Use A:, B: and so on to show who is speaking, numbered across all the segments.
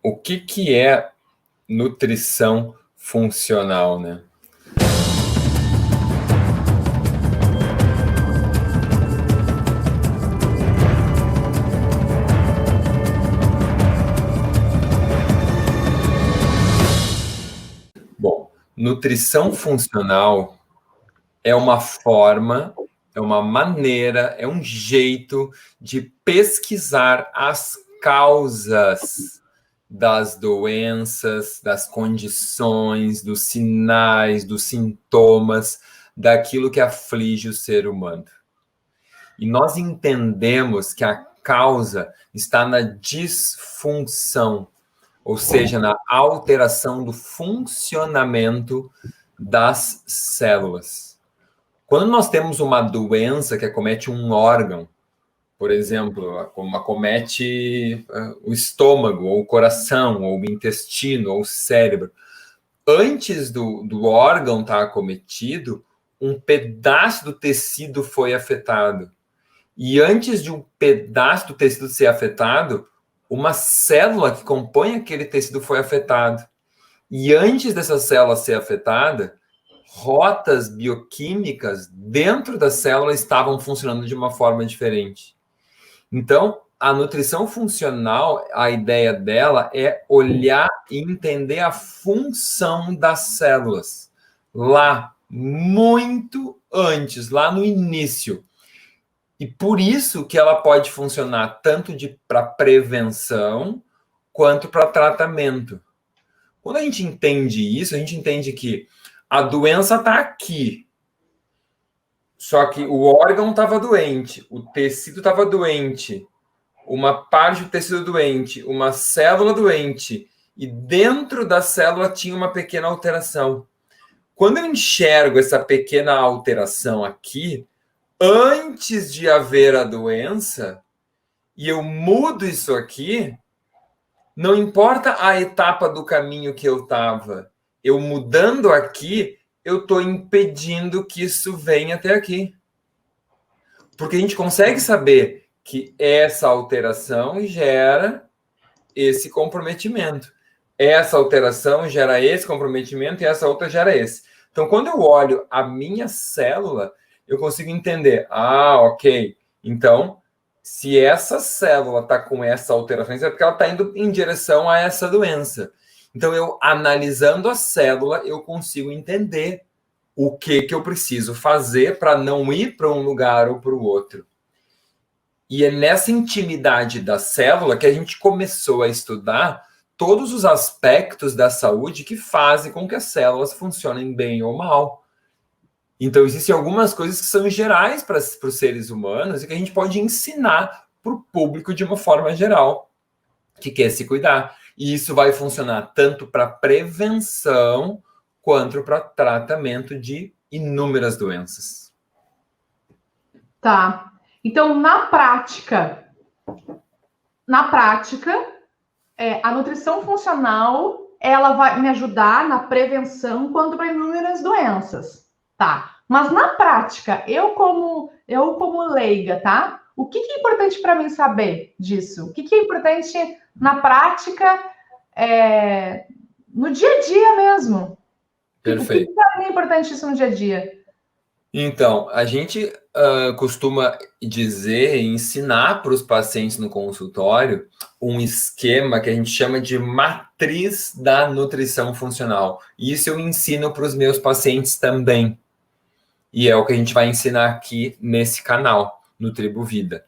A: O que é nutrição funcional, né? Bom, nutrição funcional é uma forma, é uma maneira, é um jeito de pesquisar as causas das doenças, das condições, dos sinais, dos sintomas, daquilo que aflige o ser humano. E nós entendemos que a causa está na disfunção, ou seja, na alteração do funcionamento das células. Quando nós temos uma doença que acomete um órgão, por exemplo, como acomete o estômago, ou o coração, ou o intestino, ou o cérebro, antes do órgão estar acometido, um pedaço do tecido foi afetado. E antes de um pedaço do tecido ser afetado, uma célula que compõe aquele tecido foi afetada. E antes dessa célula ser afetada, rotas bioquímicas dentro da célula estavam funcionando de uma forma diferente. Então, a nutrição funcional, a ideia dela é olhar e entender a função das células. Lá, muito antes, lá no início. E por isso que ela pode funcionar tanto para prevenção quanto para tratamento. Quando a gente entende isso, a gente entende que a doença está aqui. Só que o órgão estava doente, o tecido estava doente, uma parte do tecido doente, uma célula doente, e dentro da célula tinha uma pequena alteração. Quando eu enxergo essa pequena alteração aqui, antes de haver a doença, e eu mudo isso aqui, não importa a etapa do caminho que eu estava, eu mudando aqui, eu estou impedindo que isso venha até aqui. Porque a gente consegue saber que essa alteração gera esse comprometimento. Essa alteração gera esse comprometimento e essa outra gera esse. Então, quando eu olho a minha célula, eu consigo entender, ok, então, se essa célula está com essa alteração, é porque ela está indo em direção a essa doença. Então, eu analisando a célula, eu consigo entender o que eu preciso fazer para não ir para um lugar ou para o outro. E é nessa intimidade da célula que a gente começou a estudar todos os aspectos da saúde que fazem com que as células funcionem bem ou mal. Então, existem algumas coisas que são gerais para os seres humanos e que a gente pode ensinar para o público de uma forma geral, que quer se cuidar. E isso vai funcionar tanto para prevenção quanto para tratamento de inúmeras doenças.
B: Tá. Então, na prática, a nutrição funcional, ela vai me ajudar na prevenção quanto para inúmeras doenças. Tá. Mas na prática, eu como leiga, tá? O que é importante para mim saber disso? O que é importante na prática, no dia a dia mesmo?
A: Perfeito.
B: O que é importante isso no dia a dia?
A: Então, a gente costuma dizer e ensinar para os pacientes no consultório um esquema que a gente chama de matriz da nutrição funcional. E isso eu ensino para os meus pacientes também. E é o que a gente vai ensinar aqui nesse canal, no Tribo Vida.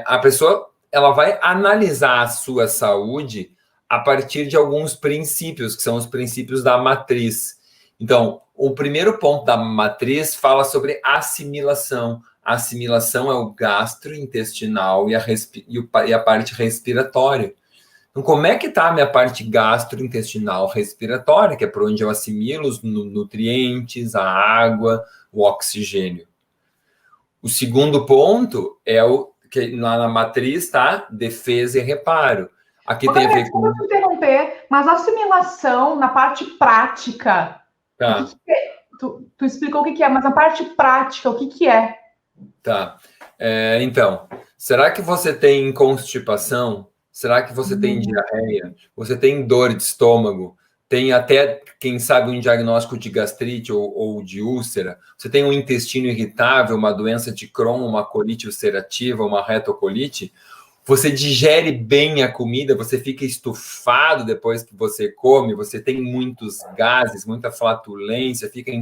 A: A pessoa ela vai analisar a sua saúde a partir de alguns princípios, que são os princípios da matriz. Então, o primeiro ponto da matriz fala sobre assimilação. A assimilação é o gastrointestinal e a parte respiratória. Então, como é que está a minha parte gastrointestinal respiratória, que é por onde eu assimilo os nutrientes, a água, o oxigênio? O segundo ponto é o que lá na matriz está defesa e reparo. Aqui tem a ver com...
B: Desculpa te interromper, mas assimilação na parte prática...
A: Tá.
B: Tu explicou o que é, mas na parte prática, o que é?
A: Tá. Então, será que você tem constipação? Será que você tem diarreia? Você tem dor de estômago? Tem até, quem sabe, um diagnóstico de gastrite ou de úlcera? Você tem um intestino irritável, uma doença de Crohn, uma colite ulcerativa, uma retocolite? Você digere bem a comida, você fica estufado depois que você come, você tem muitos gases, muita flatulência, fica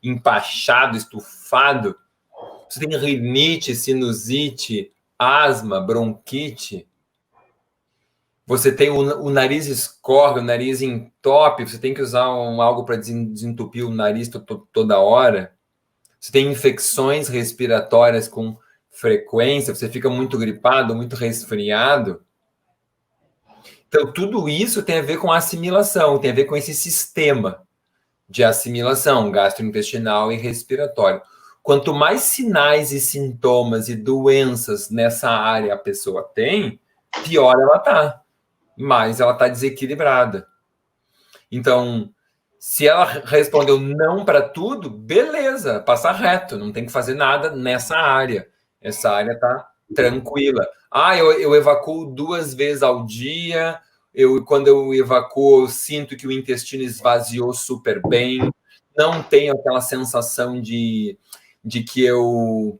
A: empachado, estufado. Você tem rinite, sinusite, asma, bronquite. Você tem o nariz escorre, o nariz entope, você tem que usar algo para desentupir o nariz toda hora. Você tem infecções respiratórias com frequência, você fica muito gripado, muito resfriado. Então, tudo isso tem a ver com assimilação, tem a ver com esse sistema de assimilação gastrointestinal e respiratório. Quanto mais sinais e sintomas e doenças nessa área a pessoa tem, pior ela está, mais ela está desequilibrada. Então, se ela respondeu não para tudo, beleza, passa reto, não tem que fazer nada nessa área. Essa área está tranquila. Eu evacuo 2 vezes ao dia, quando eu evacuo, eu sinto que o intestino esvaziou super bem, não tenho aquela sensação de que eu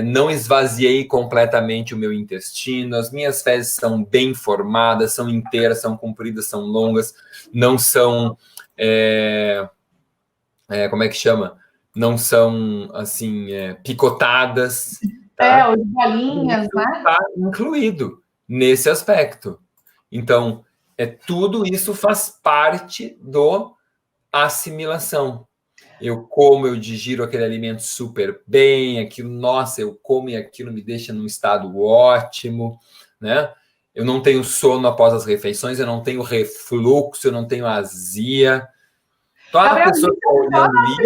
A: não esvaziei completamente o meu intestino, as minhas fezes são bem formadas, são inteiras, são compridas, são longas, não são, como é que chama? Não são, assim, picotadas.
B: Tá? Os bolinhas, né?
A: Está incluído nesse aspecto. Então, tudo isso faz parte do assimilação. Eu como, eu digiro aquele alimento super bem, aquilo, nossa, eu como e aquilo me deixa num estado ótimo, né? Eu não tenho sono após as refeições, eu não tenho refluxo, eu não tenho azia. Toda pessoa que está olhando isso,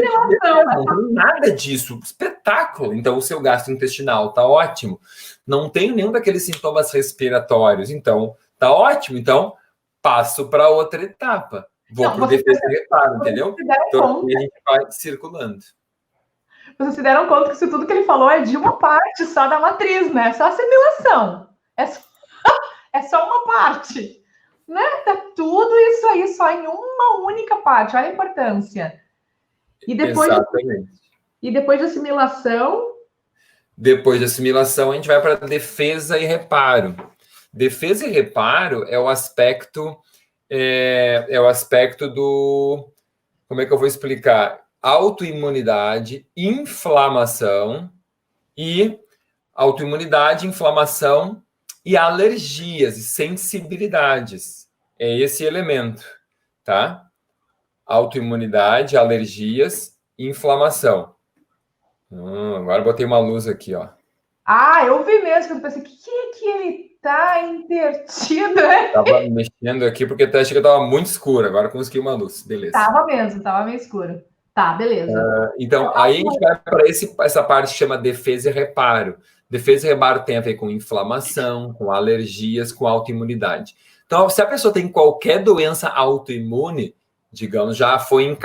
A: não tem nada disso. Espetáculo. Então, o seu gastrointestinal está ótimo. Não tenho nenhum daqueles sintomas respiratórios. Então, está ótimo. Então, passo para outra etapa. Vou para o defesa e reparo, entendeu? Então, a gente vai circulando.
B: Vocês se deram conta que isso tudo que ele falou é de uma parte só da matriz, né? Só assimilação. É só uma parte. Né? Tá tudo isso aí só em uma única parte. Olha a importância. E depois, depois de assimilação...
A: Depois de assimilação, a gente vai para defesa e reparo. Defesa e reparo é o aspecto... é o aspecto do... Como é que eu vou explicar? Autoimunidade, inflamação e... Autoimunidade, inflamação e alergias e sensibilidades. É esse elemento, tá? Autoimunidade, alergias e inflamação. Agora botei uma luz aqui, ó.
B: Eu vi mesmo, eu pensei, o que ele tá invertido, né?
A: Tava mexendo aqui porque até achei que tava muito escuro, agora consegui uma luz, beleza.
B: Tava mesmo, tava meio escuro. Tá, beleza.
A: Então, aí a gente vai para essa parte que chama defesa e reparo. Defesa e reparo tem a ver com inflamação, com alergias, com autoimunidade. Então, se a pessoa tem qualquer doença autoimune, digamos, já foi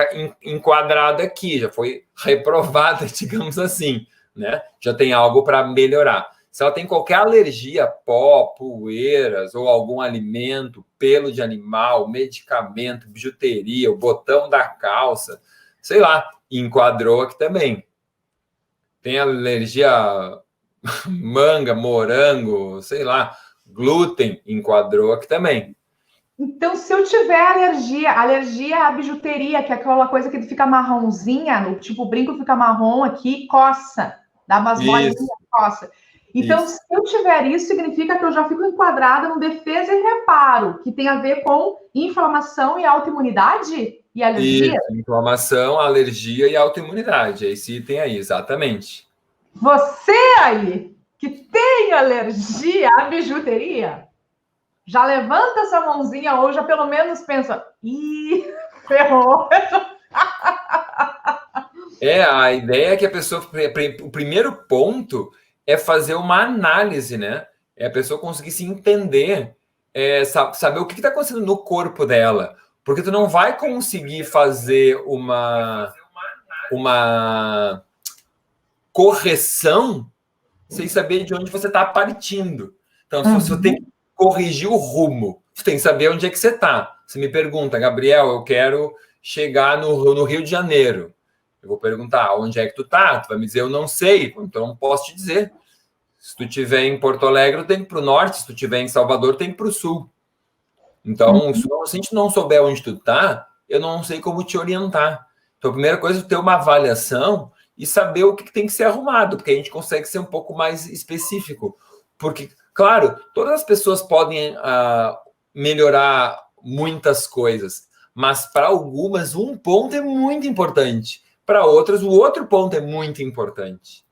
A: enquadrada aqui, já foi reprovada, digamos assim, né? Já tem algo para melhorar. Se ela tem qualquer alergia, pó, poeiras ou algum alimento, pelo de animal, medicamento, bijuteria, o botão da calça, sei lá, enquadrou aqui também. Tem alergia a manga, morango, sei lá, glúten, enquadrou aqui também.
B: Então, se eu tiver alergia à bijuteria, que é aquela coisa que fica marronzinha, tipo, o brinco fica marrom aqui, coça, dá umas bolinhas, coça. Então, se eu tiver isso, significa que eu já fico enquadrada no defesa e reparo, que tem a ver com inflamação e autoimunidade e alergia?
A: Isso, inflamação, alergia e autoimunidade. É esse item aí, exatamente.
B: Você aí, que tem alergia à bijuteria, já levanta essa mãozinha ou já pelo menos pensa, ferrou.
A: A ideia é que a pessoa, o primeiro ponto é fazer uma análise, né? É a pessoa conseguir se entender, saber o que está acontecendo no corpo dela. Porque tu não vai conseguir fazer uma correção sem saber de onde você está partindo. Então, se você tem que corrigir o rumo, você tem que saber onde é que você está. Você me pergunta, Gabriel, eu quero chegar no Rio de Janeiro. Eu vou perguntar, onde é que tu tá? Tu vai me dizer, eu não sei. Então, não posso te dizer. Se tu estiver em Porto Alegre, tem que ir para o norte. Se tu estiver em Salvador, tem que ir para o sul. Então, se a gente não souber onde tu tá, eu não sei como te orientar. Então, a primeira coisa é ter uma avaliação e saber o que tem que ser arrumado, porque a gente consegue ser um pouco mais específico. Porque, claro, todas as pessoas podem melhorar muitas coisas, mas para algumas um ponto é muito importante, para outras o outro ponto é muito importante.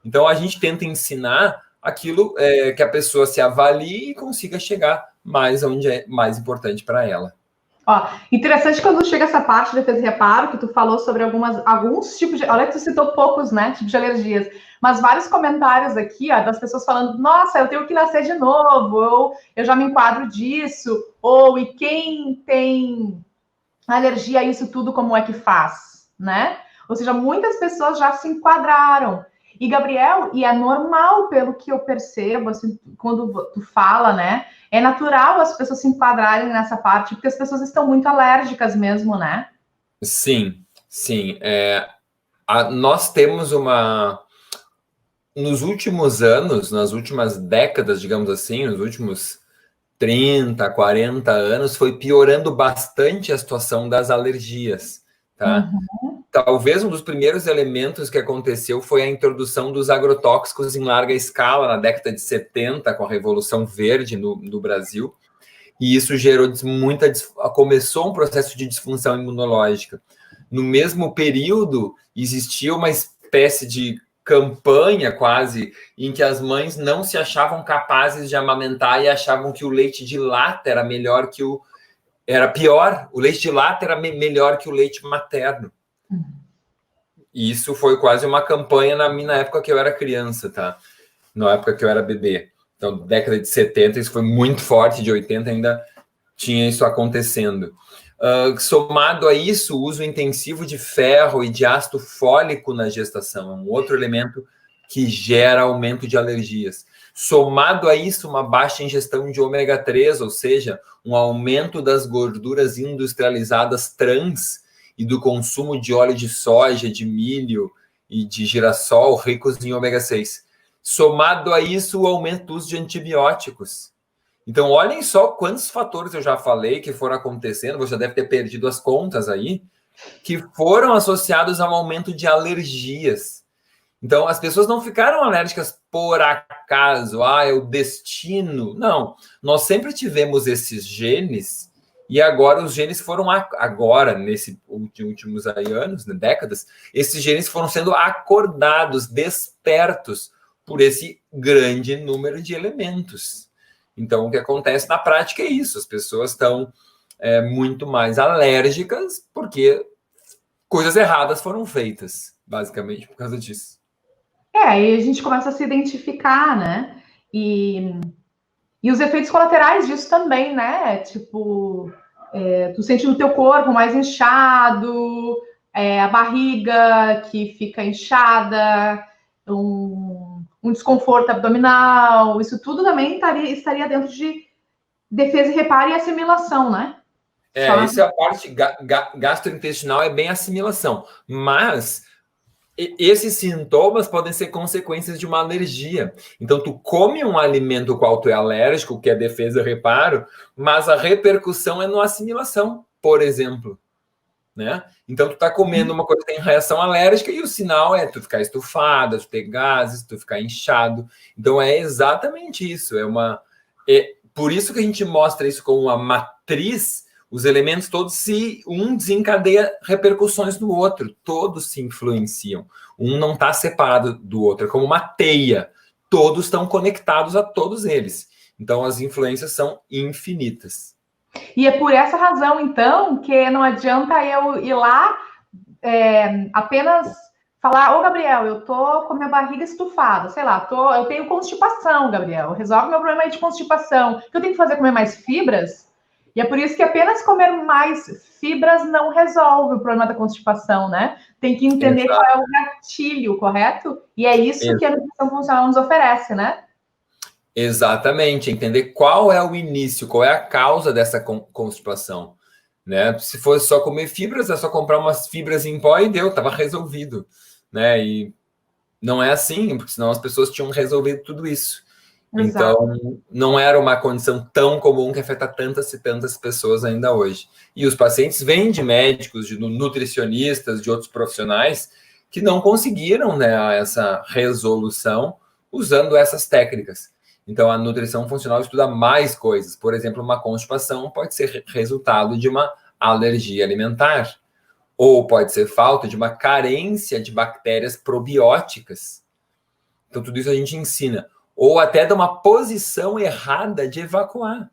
A: Então a gente tenta ensinar aquilo que a pessoa se avalie e consiga chegar mais onde é mais importante para ela.
B: Ó, interessante quando chega essa parte de defesa e reparo, que tu falou sobre alguns tipos de... Olha que tu citou poucos, né, tipos de alergias, mas vários comentários aqui, ó, das pessoas falando, nossa, eu tenho que nascer de novo, ou eu já me enquadro disso, ou e quem tem alergia a isso tudo, como é que faz, né? Ou seja, muitas pessoas já se enquadraram. E, Gabriel, e é normal, pelo que eu percebo, assim, quando tu fala, né? É natural as pessoas se enquadrarem nessa parte, porque as pessoas estão muito alérgicas mesmo, né?
A: Sim, sim. Nós temos nos últimos anos, nas últimas décadas, digamos assim, nos últimos 30, 40 anos, foi piorando bastante a situação das alergias, tá? Talvez um dos primeiros elementos que aconteceu foi a introdução dos agrotóxicos em larga escala na década de 70, com a Revolução Verde no Brasil, e isso gerou começou um processo de disfunção imunológica. No mesmo período, existia uma espécie de campanha quase em que as mães não se achavam capazes de amamentar e achavam que o leite de lata era melhor que era pior, o leite de lata era melhor que o leite materno. E isso foi quase uma campanha na época que eu era criança, tá? Na época que eu era bebê. Então, década de 70, isso foi muito forte, de 80 ainda tinha isso acontecendo. Somado a isso, o uso intensivo de ferro e de ácido fólico na gestação, é um outro elemento que gera aumento de alergias. Somado a isso, uma baixa ingestão de ômega 3, ou seja, um aumento das gorduras industrializadas trans e do consumo de óleo de soja, de milho e de girassol ricos em ômega 6. Somado a isso, o aumento do uso de antibióticos. Então, olhem só quantos fatores eu já falei que foram acontecendo, você já deve ter perdido as contas aí, que foram associados a um aumento de alergias. Então, as pessoas não ficaram alérgicas por acaso, é o destino. Não, nós sempre tivemos esses genes e agora os genes foram, nesses últimos anos, décadas, esses genes foram sendo acordados, despertos por esse grande número de elementos. Então, o que acontece na prática é isso, as pessoas estão muito mais alérgicas porque coisas erradas foram feitas, basicamente, por causa disso.
B: E a gente começa a se identificar, né? E os efeitos colaterais disso também, né? Tipo, tu sente no teu corpo mais inchado, a barriga que fica inchada, um desconforto abdominal, isso tudo também estaria dentro de defesa e reparo e assimilação, né?
A: Essa é a parte gastrointestinal, é bem assimilação, mas esses sintomas podem ser consequências de uma alergia. Então, tu come um alimento ao qual tu é alérgico, que é defesa e reparo, mas a repercussão é na assimilação, por exemplo. Né? Então, tu tá comendo uma coisa que tem reação alérgica e o sinal é tu ficar estufada, tu ter gases, tu ficar inchado. Então, é exatamente isso. Por isso que a gente mostra isso como uma matriz. Os elementos todos, um desencadeia repercussões no outro, todos se influenciam. Um não está separado do outro, é como uma teia. Todos estão conectados a todos eles. Então, as influências são infinitas.
B: E é por essa razão, então, que não adianta eu ir lá apenas falar, Gabriel, eu tô com minha barriga estufada, sei lá, eu tenho constipação, Gabriel, resolve meu problema aí de constipação. O que eu tenho que fazer? Comer mais fibras? E é por isso que apenas comer mais fibras não resolve o problema da constipação, né? Tem que entender qual é o gatilho, correto? E é isso que a nutrição funcional nos oferece, né?
A: Exatamente, entender qual é o início, qual é a causa dessa constipação, né? Se fosse só comer fibras, é só comprar umas fibras em pó e deu, estava resolvido, né? E não é assim, porque senão as pessoas tinham resolvido tudo isso.
B: Exato.
A: Então, não era uma condição tão comum que afeta tantas e tantas pessoas ainda hoje. E os pacientes vêm de médicos, de nutricionistas, de outros profissionais que não conseguiram, né, essa resolução usando essas técnicas. Então, a nutrição funcional estuda mais coisas. Por exemplo, uma constipação pode ser resultado de uma alergia alimentar, ou pode ser falta de uma carência de bactérias probióticas. Então, tudo isso a gente ensina. Ou até de uma posição errada de evacuar.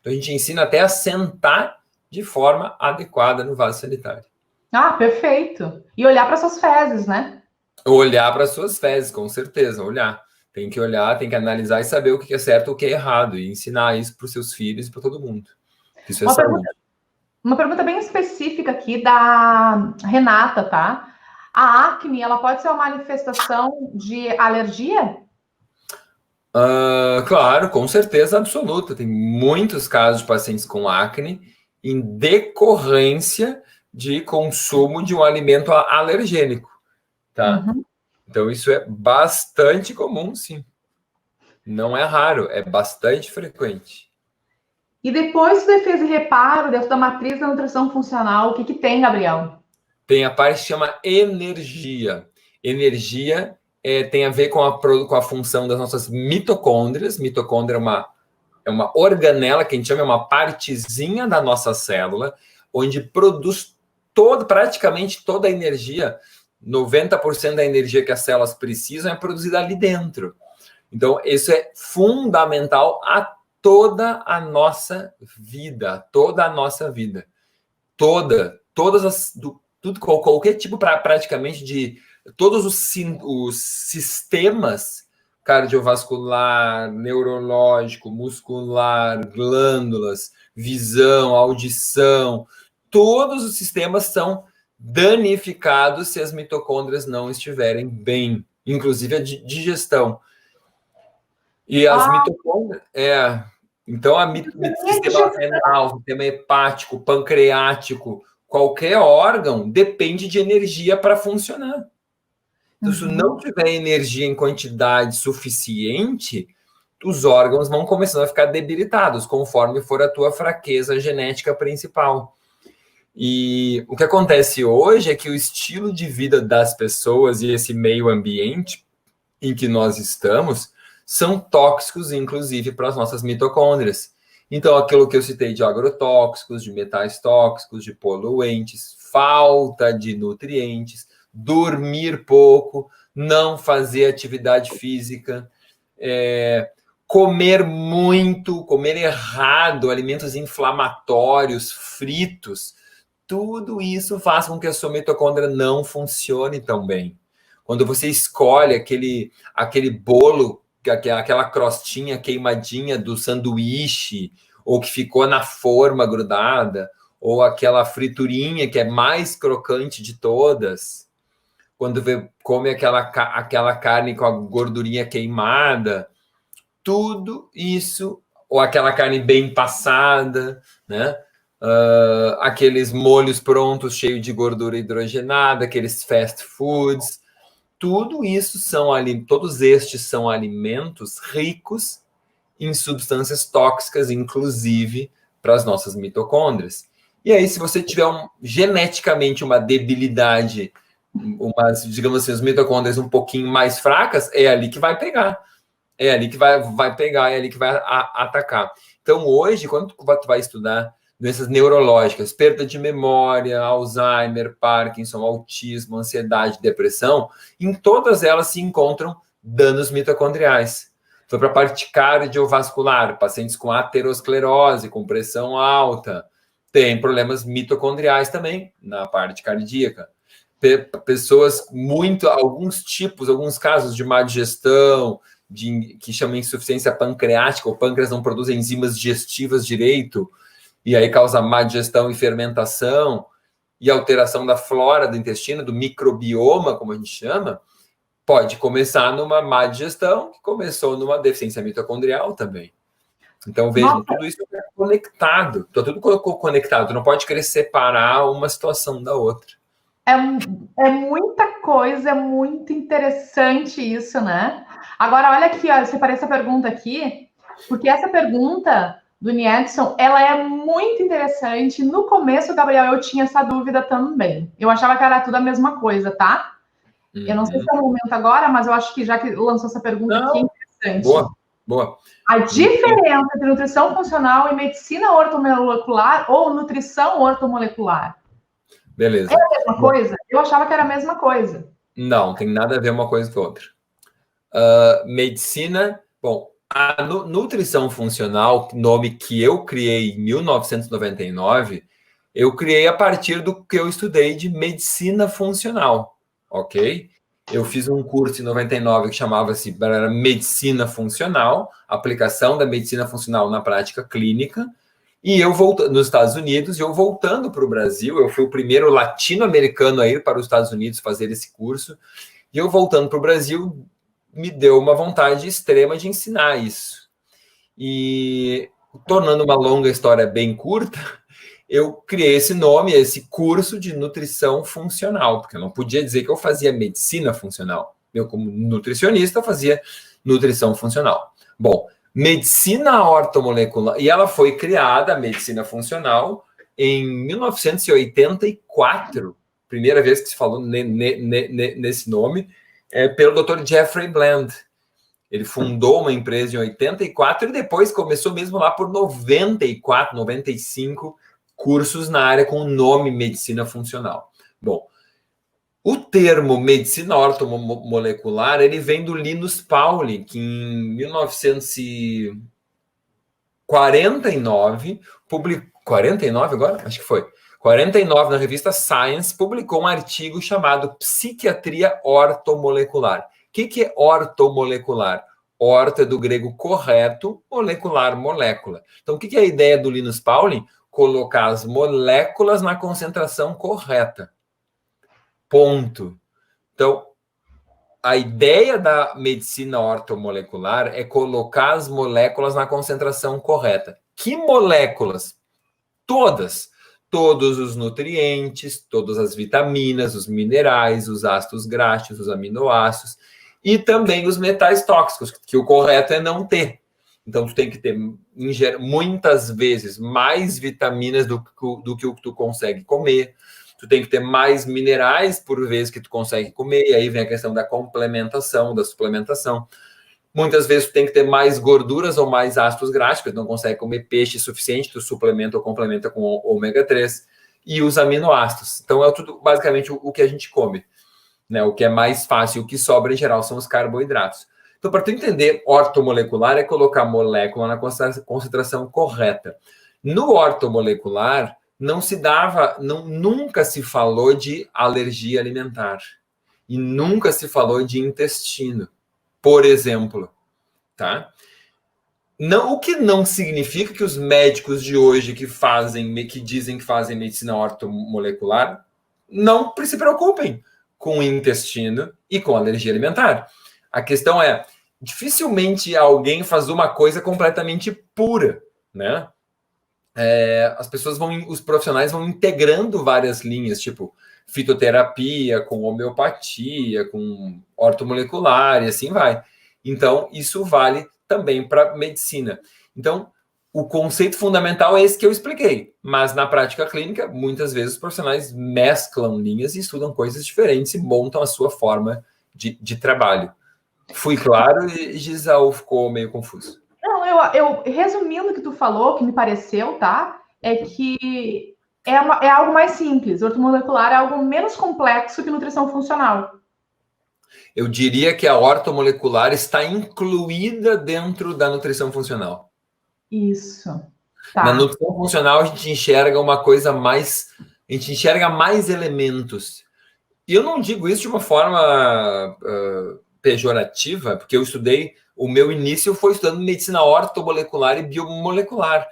A: Então, a gente ensina até a sentar de forma adequada no vaso sanitário.
B: Ah, perfeito. E olhar para suas fezes, né?
A: Olhar para as suas fezes, com certeza, olhar. Tem que olhar, tem que analisar e saber o que é certo e o que é errado. E ensinar isso para os seus filhos e para todo mundo. Isso é
B: Uma
A: saúde.
B: pergunta, uma pergunta bem específica aqui da Renata, tá? A acne, ela pode ser uma manifestação de alergia?
A: Claro, com certeza absoluta. Tem muitos casos de pacientes com acne em decorrência de consumo de um alimento alergênico, tá?
B: Uhum.
A: Então, isso é bastante comum, sim. Não é raro, é bastante frequente.
B: E depois de defesa e reparo, dentro da matriz da nutrição funcional, o que tem, Gabriel?
A: Tem a parte que chama energia. Energia tem a ver com a função das nossas mitocôndrias. Mitocôndria é uma organela, que a gente chama, é uma partezinha da nossa célula, onde produz praticamente toda a energia, 90% da energia que as células precisam é produzida ali dentro. Então, isso é fundamental a toda a nossa vida, toda a nossa vida. Todas as, qualquer tipo, praticamente, de todos os sistemas cardiovascular, neurológico, muscular, glândulas, visão, audição, todos os sistemas são danificados se as mitocôndrias não estiverem bem, inclusive a digestão. E as mitocôndrias, então sistema renal, sistema hepático, pancreático, qualquer órgão depende de energia para funcionar. Então, se não tiver energia em quantidade suficiente, os órgãos vão começando a ficar debilitados, conforme for a tua fraqueza genética principal. E o que acontece hoje é que o estilo de vida das pessoas e esse meio ambiente em que nós estamos são tóxicos, inclusive, para as nossas mitocôndrias. Então, aquilo que eu citei de agrotóxicos, de metais tóxicos, de poluentes, falta de nutrientes, dormir pouco, não fazer atividade física, comer muito, comer errado, alimentos inflamatórios, fritos, tudo isso faz com que a sua mitocôndria não funcione tão bem. Quando você escolhe aquele bolo, aquela crostinha queimadinha do sanduíche, ou que ficou na forma grudada, ou aquela friturinha que é mais crocante de todas, quando come aquela carne com a gordurinha queimada, tudo isso, ou aquela carne bem passada, né? Aqueles molhos prontos cheios de gordura hidrogenada, aqueles fast foods, tudo isso todos estes são alimentos ricos em substâncias tóxicas, inclusive para as nossas mitocôndrias. E aí, se você tiver geneticamente uma debilidade, digamos assim, as mitocôndrias um pouquinho mais fracas, é ali que vai pegar. É ali que vai pegar, é ali que vai atacar. Então, hoje, quando tu vai estudar doenças neurológicas, perda de memória, Alzheimer, Parkinson, autismo, ansiedade, depressão, em todas elas se encontram danos mitocondriais. Foi para a parte cardiovascular, pacientes com aterosclerose, com pressão alta, tem problemas mitocondriais também na parte cardíaca. Pessoas alguns casos de má digestão, que chamam insuficiência pancreática, o pâncreas não produz enzimas digestivas direito, e aí causa má digestão e fermentação, e alteração da flora do intestino, do microbioma, como a gente chama, pode começar numa má digestão, que começou numa deficiência mitocondrial também. Então, vejam, tudo isso é conectado. Tá tudo conectado. Tu não pode querer separar uma situação da outra.
B: É muita coisa, é muito interessante isso, né? Agora, olha aqui, ó, eu separei essa pergunta aqui, porque essa pergunta do Niedson, ela é muito interessante. No começo, Gabriel, eu tinha essa dúvida também. Eu achava que era tudo a mesma coisa, tá? Eu não sei se é o momento agora, mas eu acho que já que lançou essa pergunta aqui, é interessante.
A: Boa, boa.
B: A diferença entre nutrição funcional e medicina ortomolecular ou nutrição ortomolecular.
A: Beleza.
B: É a mesma coisa? Eu achava que era a mesma coisa.
A: Não, tem nada a ver uma coisa com a outra. Medicina, bom, a nutrição funcional, nome que eu criei em 1999, eu criei a partir do que eu estudei de medicina funcional, ok? Eu fiz um curso em 99 que chamava-se Medicina Funcional, aplicação da medicina funcional na prática clínica, e eu voltando nos Estados Unidos, eu voltando para o Brasil, eu fui o primeiro latino-americano a ir para os Estados Unidos fazer esse curso, e eu voltando para o Brasil, me deu uma vontade extrema de ensinar isso. E, tornando uma longa história bem curta, eu criei esse nome, esse curso de nutrição funcional, porque eu não podia dizer que eu fazia medicina funcional. Eu, como nutricionista, fazia nutrição funcional. Bom, medicina ortomolecular, e ela foi criada, a medicina funcional, em 1984, primeira vez que se falou nesse nome, pelo Dr. Jeffrey Bland. Ele fundou uma empresa em 84 e depois começou mesmo lá por 94, 95 cursos na área com o nome medicina funcional. Bom, o termo medicina ortomolecular, ele vem do Linus Pauling, que em 1949 publicou, 49 agora? Acho que foi. 49, na revista Science, publicou um artigo chamado Psiquiatria Ortomolecular. O que é ortomolecular? Orto é do grego correto, molecular, molécula. Então, o que é a ideia do Linus Pauling? Colocar as moléculas na concentração correta. Ponto. Então, a ideia da medicina ortomolecular é colocar as moléculas na concentração correta. Que moléculas? Todas. Todos os nutrientes, todas as vitaminas, os minerais, os ácidos graxos, os aminoácidos e também os metais tóxicos, que o correto é não ter. Então, tu tem que ter, muitas vezes, mais vitaminas do que o que tu consegue comer. Tu tem que ter mais minerais por vez que tu consegue comer. E aí vem a questão da complementação, da suplementação. Muitas vezes tu tem que ter mais gorduras ou mais ácidos graxos, porque tu não consegue comer peixe suficiente, tu suplementa ou complementa com ômega 3. E os aminoácidos. Então, é tudo basicamente o que a gente come. Né? O que é mais fácil, o que sobra em geral são os carboidratos. Então, para tu entender, ortomolecular é colocar a molécula na concentração correta. No ortomolecular, nunca se falou de alergia alimentar. E nunca se falou de intestino, por exemplo. Tá? Não, o que não significa que os médicos de hoje que dizem que fazem medicina ortomolecular não se preocupem com o intestino e com a alergia alimentar. A questão é, dificilmente alguém faz uma coisa completamente pura, né? Os profissionais vão integrando várias linhas, tipo fitoterapia, com homeopatia, com ortomolecular e assim vai. Então, isso vale também para medicina. Então, o conceito fundamental é esse que eu expliquei, mas na prática clínica, muitas vezes os profissionais mesclam linhas e estudam coisas diferentes e montam a sua forma de trabalho. Fui claro e Gisele ficou meio confuso.
B: Não, eu resumindo o que tu falou, que me pareceu, tá? É que é algo mais simples. Ortomolecular é algo menos complexo que nutrição funcional.
A: Eu diria que a ortomolecular está incluída dentro da nutrição funcional.
B: Isso. Tá.
A: Na nutrição funcional, a gente enxerga uma coisa mais... A gente enxerga mais elementos. E eu não digo isso de uma forma pejorativa, porque eu estudei... O meu início foi estudando medicina ortomolecular e biomolecular.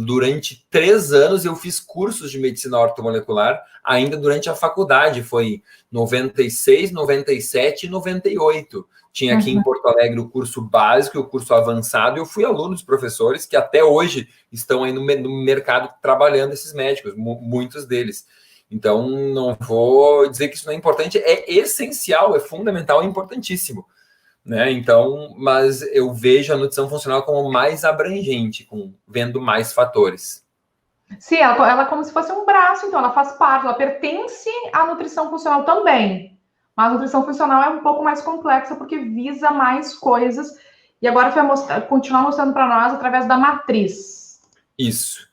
A: Durante 3 anos eu fiz cursos de medicina ortomolecular, ainda durante a faculdade, foi 96, 97 e 98. Tinha aqui em Porto Alegre o curso básico e o curso avançado, e eu fui aluno dos professores que até hoje estão aí no mercado trabalhando, esses médicos, muitos deles. Então, não vou dizer que isso não é importante, é essencial, é fundamental, é importantíssimo. Né? Então, mas eu vejo a nutrição funcional como mais abrangente, vendo mais fatores.
B: Sim, ela é como se fosse um braço, então ela faz parte, ela pertence à nutrição funcional também. Mas a nutrição funcional é um pouco mais complexa porque visa mais coisas. E agora você vai continuar mostrando para nós através da matriz.
A: Isso.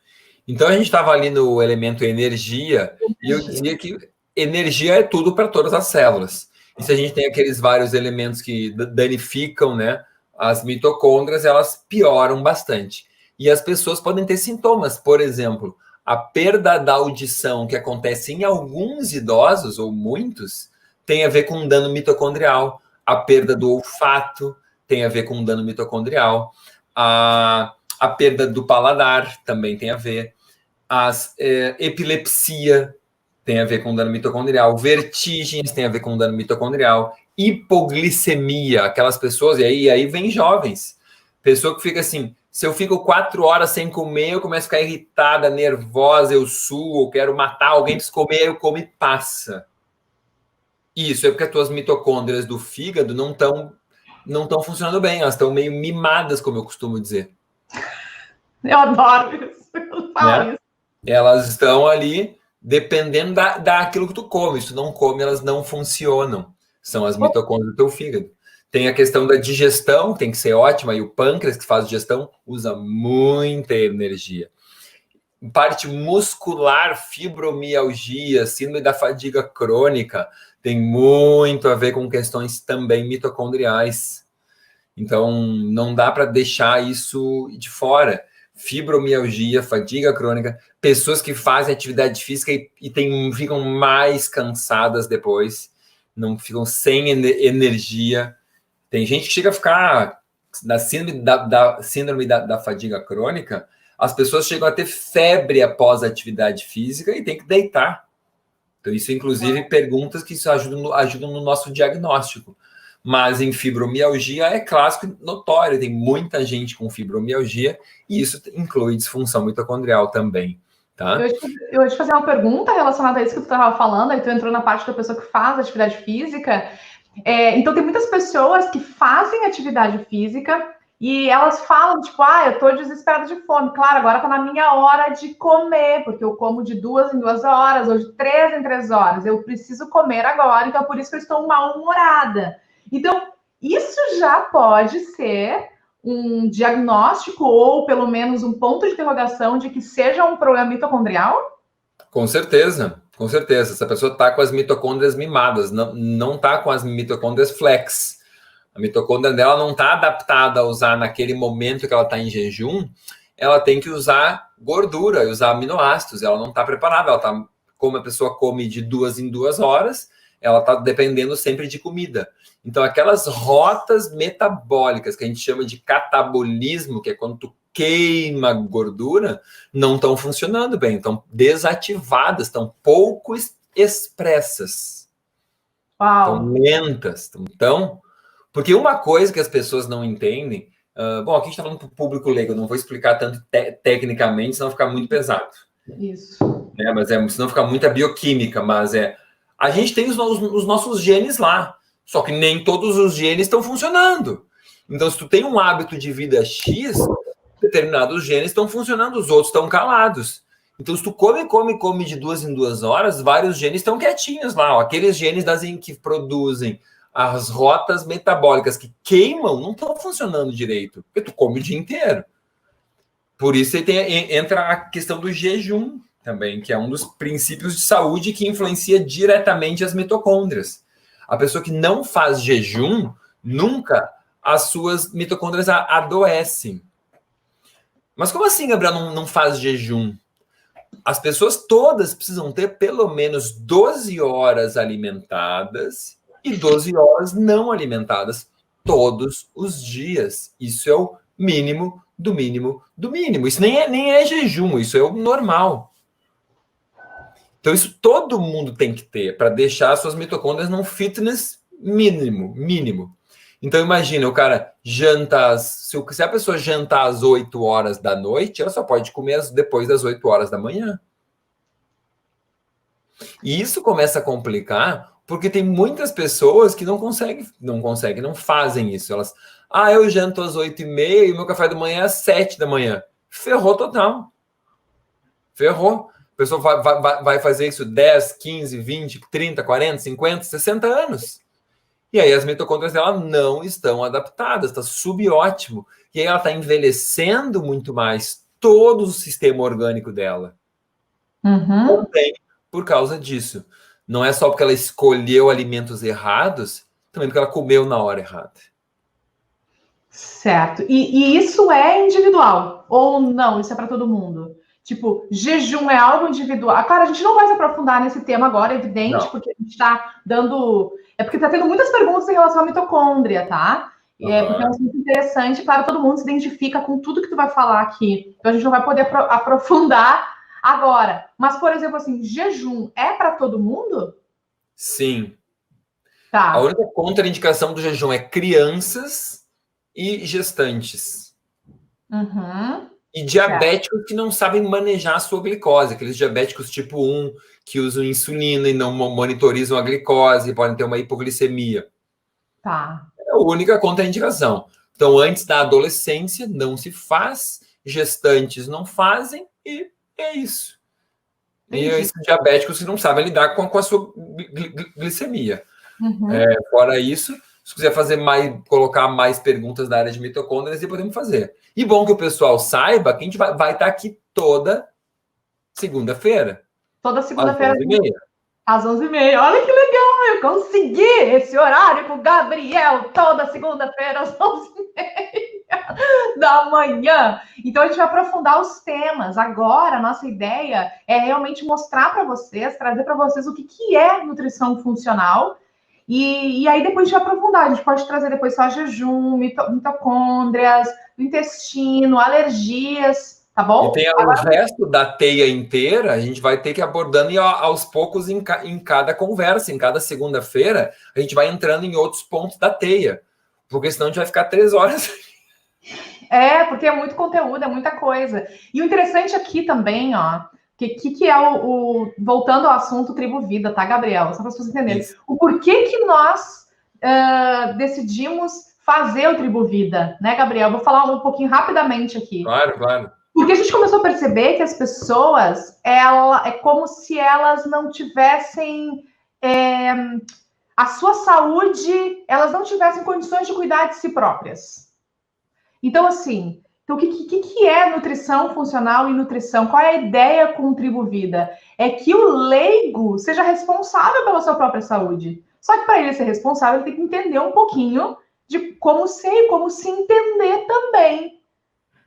A: Então a gente estava ali no elemento energia, e eu dizia que energia é tudo para todas as células. E se a gente tem aqueles vários elementos que danificam, né, as mitocôndrias, elas pioram bastante. E as pessoas podem ter sintomas, por exemplo, a perda da audição que acontece em alguns idosos, ou muitos, tem a ver com dano mitocondrial. A perda do olfato tem a ver com dano mitocondrial. A perda do paladar também tem a ver. Epilepsia tem a ver com dano mitocondrial. Vertigens tem a ver com dano mitocondrial. Hipoglicemia, aquelas pessoas, e aí vem jovens. Pessoa que fica assim, se eu fico 4 horas sem comer, eu começo a ficar irritada, nervosa, eu suo, eu quero matar alguém, preciso comer, eu como e passa. Isso é porque as tuas mitocôndrias do fígado não estão funcionando bem, elas estão meio mimadas, como eu costumo dizer.
B: Eu adoro isso. Eu falo isso.
A: Elas estão ali dependendo daquilo que tu come. Se tu não come, elas não funcionam. São as mitocôndrias do teu fígado. Tem a questão da digestão, tem que ser ótima, e o pâncreas, que faz digestão, usa muita energia. Parte muscular, fibromialgia, síndrome da fadiga crônica, tem muito a ver com questões também mitocondriais. Então, não dá para deixar isso de fora. Fibromialgia, fadiga crônica, pessoas que fazem atividade física e ficam mais cansadas depois, não ficam sem energia. Tem gente que chega a ficar na síndrome da fadiga crônica, as pessoas chegam a ter febre após a atividade física e tem que deitar. Então, isso, inclusive, perguntas que isso ajudam no nosso diagnóstico. Mas em fibromialgia é clássico e notório, tem muita gente com fibromialgia e isso inclui disfunção mitocondrial também, tá?
B: Eu ia te fazer uma pergunta relacionada a isso que tu estava falando, aí tu entrou na parte da pessoa que faz atividade física. Então tem muitas pessoas que fazem atividade física e elas falam, tipo, eu tô desesperada de fome. Claro, agora tá na minha hora de comer, porque eu como de 2 em 2 horas, ou de 3 em 3 horas. Eu preciso comer agora, então é por isso que eu estou mal-humorada. Então, isso já pode ser um diagnóstico ou, pelo menos, um ponto de interrogação de que seja um problema mitocondrial?
A: Com certeza, com certeza. Essa pessoa está com as mitocôndrias mimadas, não está com as mitocôndrias flex. A mitocôndria dela não está adaptada a usar naquele momento que ela está em jejum, ela tem que usar gordura, usar aminoácidos, ela não está preparada, ela tá, como a pessoa come de 2 em 2 horas, ela está dependendo sempre de comida. Então, aquelas rotas metabólicas que a gente chama de catabolismo, que é quando tu queima gordura, não estão funcionando bem, estão desativadas, estão pouco expressas, estão lentas, porque uma coisa que as pessoas não entendem, bom, aqui a gente está falando para o público leigo, eu não vou explicar tanto tecnicamente, senão fica muito pesado.
B: Isso.
A: Mas senão fica muita bioquímica, mas a gente tem os nossos genes lá, só que nem todos os genes estão funcionando. Então, se tu tem um hábito de vida X, determinados genes estão funcionando, os outros estão calados. Então, se tu come de 2 em 2 horas, vários genes estão quietinhos lá. Aqueles genes que produzem as rotas metabólicas que queimam não estão funcionando direito, porque tu come o dia inteiro. Por isso entra a questão do jejum também, que é um dos princípios de saúde que influencia diretamente as mitocôndrias. A pessoa que não faz jejum, nunca as suas mitocôndrias adoecem. Mas como assim, Gabriel, não faz jejum? As pessoas todas precisam ter pelo menos 12 horas alimentadas e 12 horas não alimentadas todos os dias. Isso é o mínimo do mínimo do mínimo. Isso nem é jejum, isso é o normal. Então, isso todo mundo tem que ter para deixar suas mitocôndrias num fitness mínimo. Então, imagina, o cara janta, se a pessoa jantar às 8 horas da noite, ela só pode comer depois das 8 horas da manhã. E isso começa a complicar, porque tem muitas pessoas que não fazem isso. Elas, eu janto às 8h30 e meu café da manhã é às 7 da manhã. Ferrou total. Ferrou. A pessoa vai fazer isso 10, 15, 20, 30, 40, 50, 60 anos. E aí as mitocôndrias dela não estão adaptadas, está subótimo. E aí ela está envelhecendo muito mais todo o sistema orgânico dela. Também por causa disso. Não é só porque ela escolheu alimentos errados, também porque ela comeu na hora errada.
B: Certo. E isso é individual? Ou não? Isso é para todo mundo? Tipo, jejum é algo individual. Cara, a gente não vai se aprofundar nesse tema agora, é evidente, não. Porque a gente está dando... É porque está tendo muitas perguntas em relação à mitocôndria, tá? Porque é um assunto interessante. Claro, todo mundo se identifica com tudo que tu vai falar aqui. Então, a gente não vai poder aprofundar agora. Mas, por exemplo, assim, jejum é para todo mundo?
A: Sim.
B: Tá.
A: A única contraindicação do jejum é crianças e gestantes. E diabéticos que não sabem manejar a sua glicose, aqueles diabéticos tipo 1 que usam insulina e não monitorizam a glicose, podem ter uma hipoglicemia.
B: Tá.
A: É a única contraindicação. Então, antes da adolescência, não se faz, gestantes não fazem, e é isso. Entendi. E esses diabéticos que não sabem lidar com a sua glicemia. Fora isso, se quiser colocar mais perguntas da área de mitocôndrias, podemos fazer. E bom que o pessoal saiba que a gente vai estar aqui toda segunda-feira.
B: Toda segunda-feira.
A: Às 11h30.
B: Às 11h30. Olha que legal, eu consegui esse horário com o Gabriel toda segunda-feira às 11h30 da manhã. Então, a gente vai aprofundar os temas. Agora, a nossa ideia é realmente mostrar para vocês, trazer para vocês o que é nutrição funcional. E aí depois a gente vai aprofundar, a gente pode trazer depois só jejum, mitocôndrias, intestino, alergias, tá bom?
A: E tem o resto da teia inteira, a gente vai ter que ir abordando e aos poucos em cada conversa, em cada segunda-feira, a gente vai entrando em outros pontos da teia, porque senão a gente vai ficar 3 horas.
B: Porque é muito conteúdo, é muita coisa. E o interessante aqui também, que é voltando ao assunto Tribo Vida, tá, Gabriel? Só para vocês entenderem. Isso. O porquê que nós decidimos fazer o Tribo Vida, né, Gabriel? Vou falar um pouquinho rapidamente aqui.
A: Claro.
B: Porque a gente começou a perceber que as pessoas, é como se elas não tivessem... a sua saúde, elas não tivessem condições de cuidar de si próprias. Então, assim... Então, o que é nutrição funcional e nutrição? Qual é a ideia com o Tribo Vida? É que o leigo seja responsável pela sua própria saúde. Só que para ele ser responsável, ele tem que entender um pouquinho de como ser e como se entender também.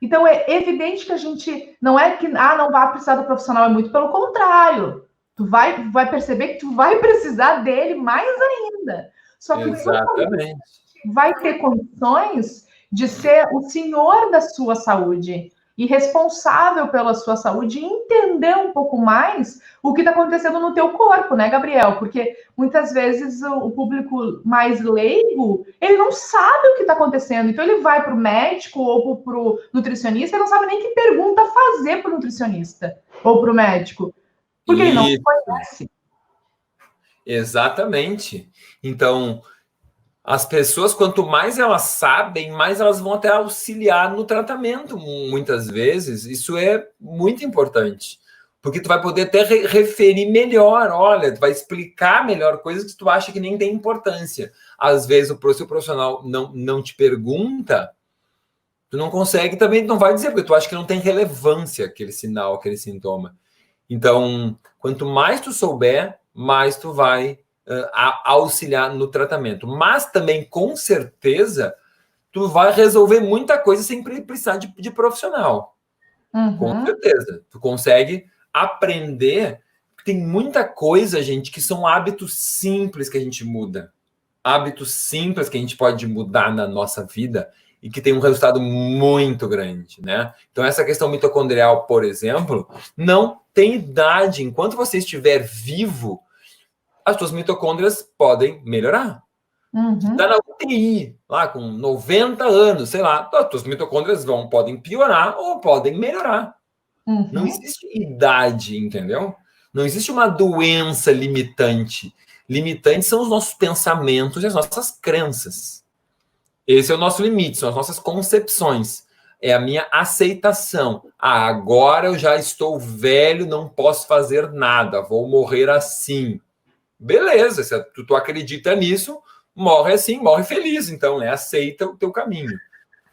B: Então, é evidente que a gente... Não é que não vai precisar do profissional, é muito pelo contrário. Tu vai perceber que tu vai precisar dele mais ainda. Só que
A: exatamente.
B: Vai ter condições de ser o senhor da sua saúde e responsável pela sua saúde e entender um pouco mais o que está acontecendo no teu corpo, né, Gabriel? Porque muitas vezes o público mais leigo, ele não sabe o que está acontecendo. Então ele vai para o médico ou para o nutricionista e não sabe nem que pergunta fazer para o nutricionista ou para o médico. Porque ele não conhece.
A: Exatamente. Então... As pessoas, quanto mais elas sabem, mais elas vão até auxiliar no tratamento, muitas vezes. Isso é muito importante, porque tu vai poder até referir melhor, olha, tu vai explicar melhor coisas que tu acha que nem tem importância. Às vezes, se o profissional não te pergunta, tu não consegue, também não vai dizer, porque tu acha que não tem relevância aquele sinal, aquele sintoma. Então, quanto mais tu souber, mais tu vai... auxiliar no tratamento, mas também com certeza tu vai resolver muita coisa sem precisar de profissional. Com certeza, tu consegue aprender. Tem muita coisa, gente, que são hábitos simples que a gente muda, hábitos simples que a gente pode mudar na nossa vida e que tem um resultado muito grande, né? Então, essa questão mitocondrial, por exemplo, não tem idade. Enquanto você estiver vivo, as suas mitocôndrias podem melhorar. Você está na UTI, lá com 90 anos, sei lá, as suas mitocôndrias podem piorar ou podem melhorar. Não existe idade, entendeu? Não existe uma doença limitante. Limitantes são os nossos pensamentos e as nossas crenças. Esse é o nosso limite, são as nossas concepções. É a minha aceitação. Ah, agora eu já estou velho, não posso fazer nada, vou morrer assim. Beleza, se tu acredita nisso, morre assim, morre feliz, então, né? Aceita o teu caminho.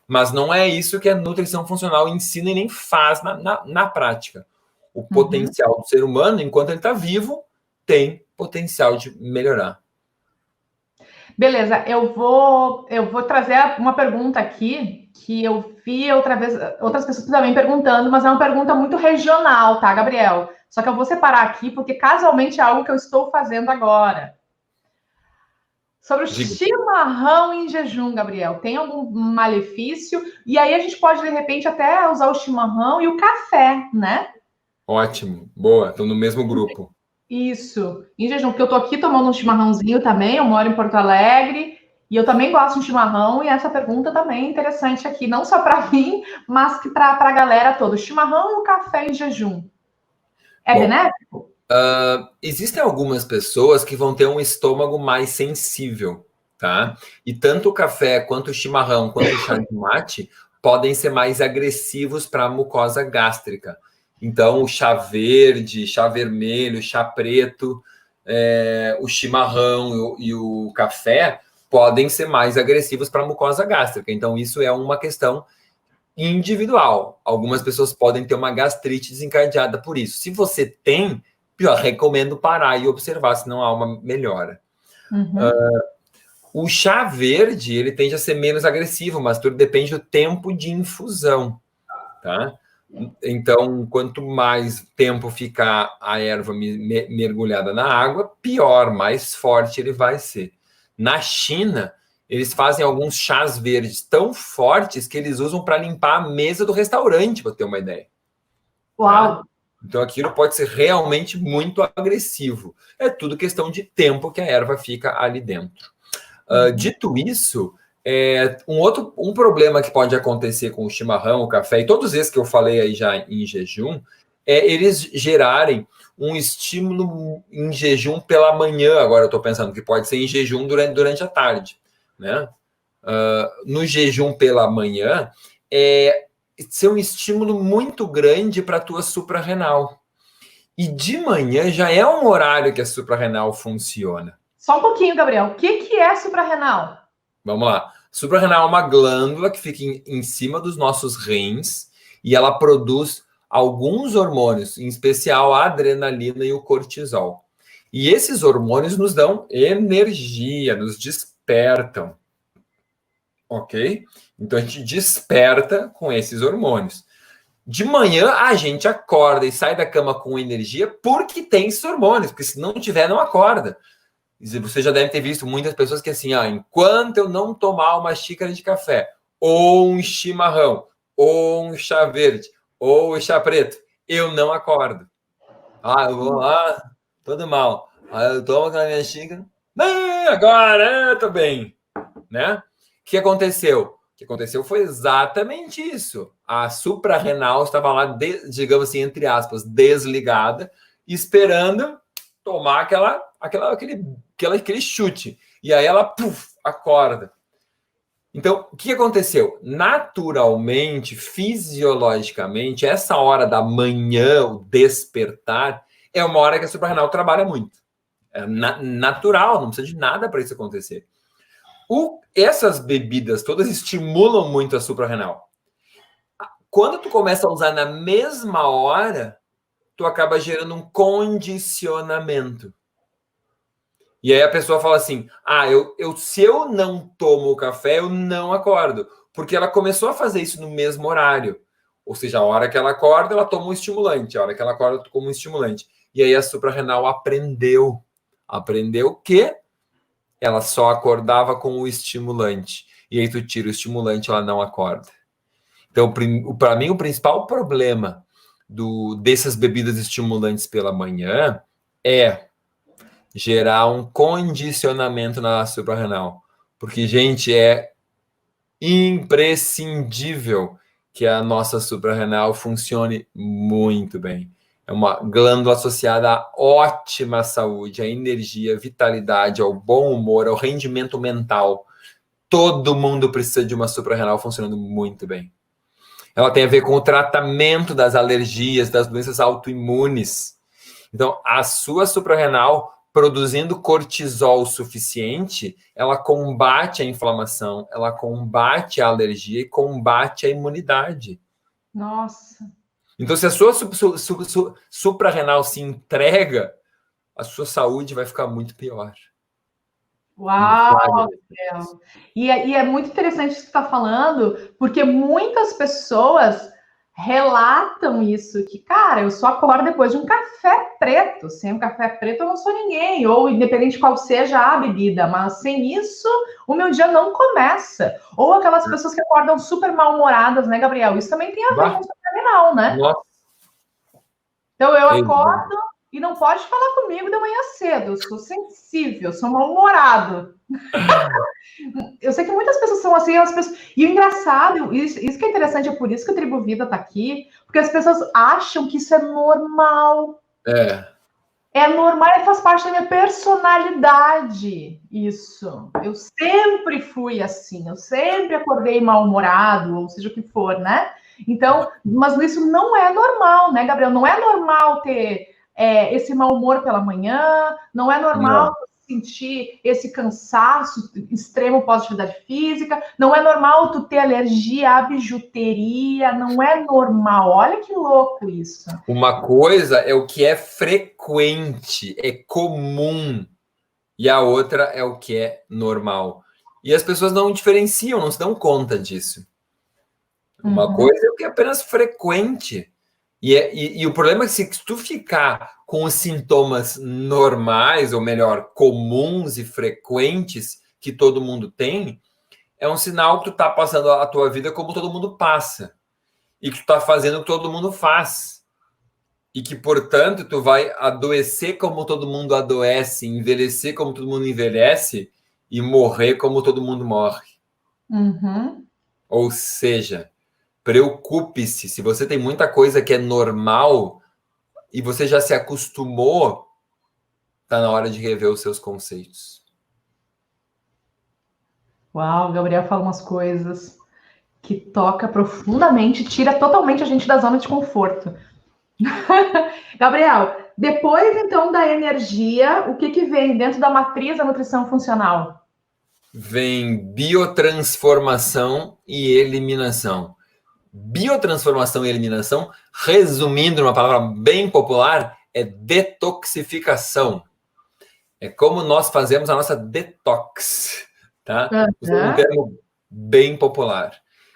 A: Mas não é isso que a nutrição funcional ensina e nem faz na prática. O potencial do ser humano, enquanto ele está vivo, tem potencial de melhorar.
B: Beleza, eu vou trazer uma pergunta aqui que eu vi outra vez, outras pessoas também perguntando, mas é uma pergunta muito regional, tá, Gabriel? Só que eu vou separar aqui porque casualmente é algo que eu estou fazendo agora. Sobre o chimarrão em jejum, Gabriel, tem algum malefício? E aí a gente pode, de repente, até usar o chimarrão e o café, né?
A: Ótimo, boa, estão no mesmo grupo.
B: Isso, em jejum, porque eu tô aqui tomando um chimarrãozinho também, eu moro em Porto Alegre, e eu também gosto de chimarrão, e essa pergunta também é interessante aqui, não só para mim, mas que para a galera toda. O chimarrão e o café em jejum. É benéfico?
A: Existem algumas pessoas que vão ter um estômago mais sensível, tá? E tanto o café, quanto o chimarrão, quanto o chá de mate podem ser mais agressivos para a mucosa gástrica. Então, o chá verde, chá vermelho, chá preto, o chimarrão e o café podem ser mais agressivos para a mucosa gástrica. Então, isso é uma questão individual. Algumas pessoas podem ter uma gastrite desencadeada por isso. Se você tem, pior, recomendo parar e observar se não há uma melhora. O chá verde, ele tende a ser menos agressivo, mas tudo depende do tempo de infusão, tá? Então, quanto mais tempo ficar a erva mergulhada na água, pior, mais forte ele vai ser. Na China, eles fazem alguns chás verdes tão fortes que eles usam para limpar a mesa do restaurante, para ter uma ideia.
B: Uau!
A: Tá? Então, aquilo pode ser realmente muito agressivo. É tudo questão de tempo que a erva fica ali dentro. Dito isso, um problema que pode acontecer com o chimarrão, o café, e todos esses que eu falei aí já em jejum, é eles gerarem um estímulo em jejum pela manhã. Agora eu estou pensando que pode ser em jejum durante a tarde, né? No jejum pela manhã, ser um estímulo muito grande para a tua suprarrenal. E de manhã já é um horário que a suprarrenal funciona.
B: Só um pouquinho, Gabriel. O que é suprarrenal?
A: Vamos lá. Suprarrenal é uma glândula que fica em cima dos nossos rins e ela produz alguns hormônios, em especial a adrenalina e o cortisol. E esses hormônios nos dão energia, nos despertam. Ok? Então a gente desperta com esses hormônios. De manhã a gente acorda e sai da cama com energia porque tem esses hormônios, porque se não tiver, não acorda. Você já deve ter visto muitas pessoas que assim, enquanto eu não tomar uma xícara de café, ou um chimarrão, ou um chá verde, ou um chá preto, eu não acordo. Eu vou lá, todo mal. Aí eu tomo aquela minha xícara, agora eu tô bem, né? O que aconteceu? O que aconteceu foi exatamente isso. A suprarrenal estava lá, digamos assim, entre aspas, desligada, esperando tomar aquele chute. E aí ela, acorda. Então, o que aconteceu? Naturalmente, fisiologicamente, essa hora da manhã, o despertar, é uma hora que a suprarrenal trabalha muito. É natural, não precisa de nada para isso acontecer. Essas bebidas todas estimulam muito a suprarrenal. Quando tu começa a usar na mesma hora, tu acaba gerando um condicionamento. E aí a pessoa fala assim, se eu não tomo o café, eu não acordo. Porque ela começou a fazer isso no mesmo horário. Ou seja, a hora que ela acorda, ela toma um estimulante. A hora que ela acorda, ela toma um estimulante. E aí a suprarrenal aprendeu. Aprendeu que ela só acordava com o estimulante. e aí tu tira o estimulante, ela não acorda. Então, para mim, o principal problema dessas bebidas estimulantes pela manhã é gerar um condicionamento na suprarrenal. Porque, gente, é imprescindível que a nossa suprarrenal funcione muito bem. É uma glândula associada à ótima saúde, à energia, à vitalidade, ao bom humor, ao rendimento mental. Todo mundo precisa de uma suprarrenal funcionando muito bem. Ela tem a ver com o tratamento das alergias, das doenças autoimunes. Então, a sua suprarrenal, produzindo cortisol suficiente, ela combate a inflamação, ela combate a alergia e combate a imunidade.
B: Nossa.
A: Então, se a sua suprarrenal se entrega, a sua saúde vai ficar muito pior.
B: Uau! E é muito interessante isso que você está falando, porque muitas pessoas relatam isso, que, cara, eu só acordo depois de um café preto. Sem um café preto eu não sou ninguém, ou independente de qual seja a bebida, mas sem isso o meu dia não começa. Ou aquelas pessoas que acordam super mal-humoradas, né, Gabriel? Isso também tem a ver com o terminal, né?
A: Nossa.
B: Então eu acordo e não pode falar comigo de manhã cedo, eu sou sensível, sou mal-humorado. Eu sei que muitas pessoas são assim, e o engraçado, isso que é interessante, é por isso que a Tribo Vida tá aqui, porque as pessoas acham que isso é normal. É normal, faz parte da minha personalidade, isso. Eu sempre fui assim, eu sempre acordei mal-humorado, ou seja o que for, né? Então, mas isso não é normal, né, Gabriel? Não é normal ter esse mau humor pela manhã, não é normal sentir esse cansaço extremo pós-atividade física, não é normal tu ter alergia à bijuteria, não é normal. Olha que louco isso.
A: Uma coisa é o que é frequente, é comum, e a outra é o que é normal. E as pessoas não diferenciam, não se dão conta disso. Uma coisa é o que é apenas frequente. E o problema é que se tu ficar com os sintomas normais, ou melhor, comuns e frequentes que todo mundo tem, é um sinal que tu tá passando a tua vida como todo mundo passa. E que tu tá fazendo o que todo mundo faz. E que, portanto, tu vai adoecer como todo mundo adoece, envelhecer como todo mundo envelhece e morrer como todo mundo morre. Ou seja, preocupe-se. Se você tem muita coisa que é normal e você já se acostumou, tá na hora de rever os seus conceitos.
B: Uau, o Gabriel fala umas coisas que toca profundamente, tira totalmente a gente da zona de conforto. Gabriel, depois então da energia, o que vem dentro da matriz da nutrição funcional?
A: Vem biotransformação e eliminação. Biotransformação e eliminação, resumindo numa palavra bem popular, é detoxificação. É como nós fazemos a nossa detox, tá? Um termo bem popular.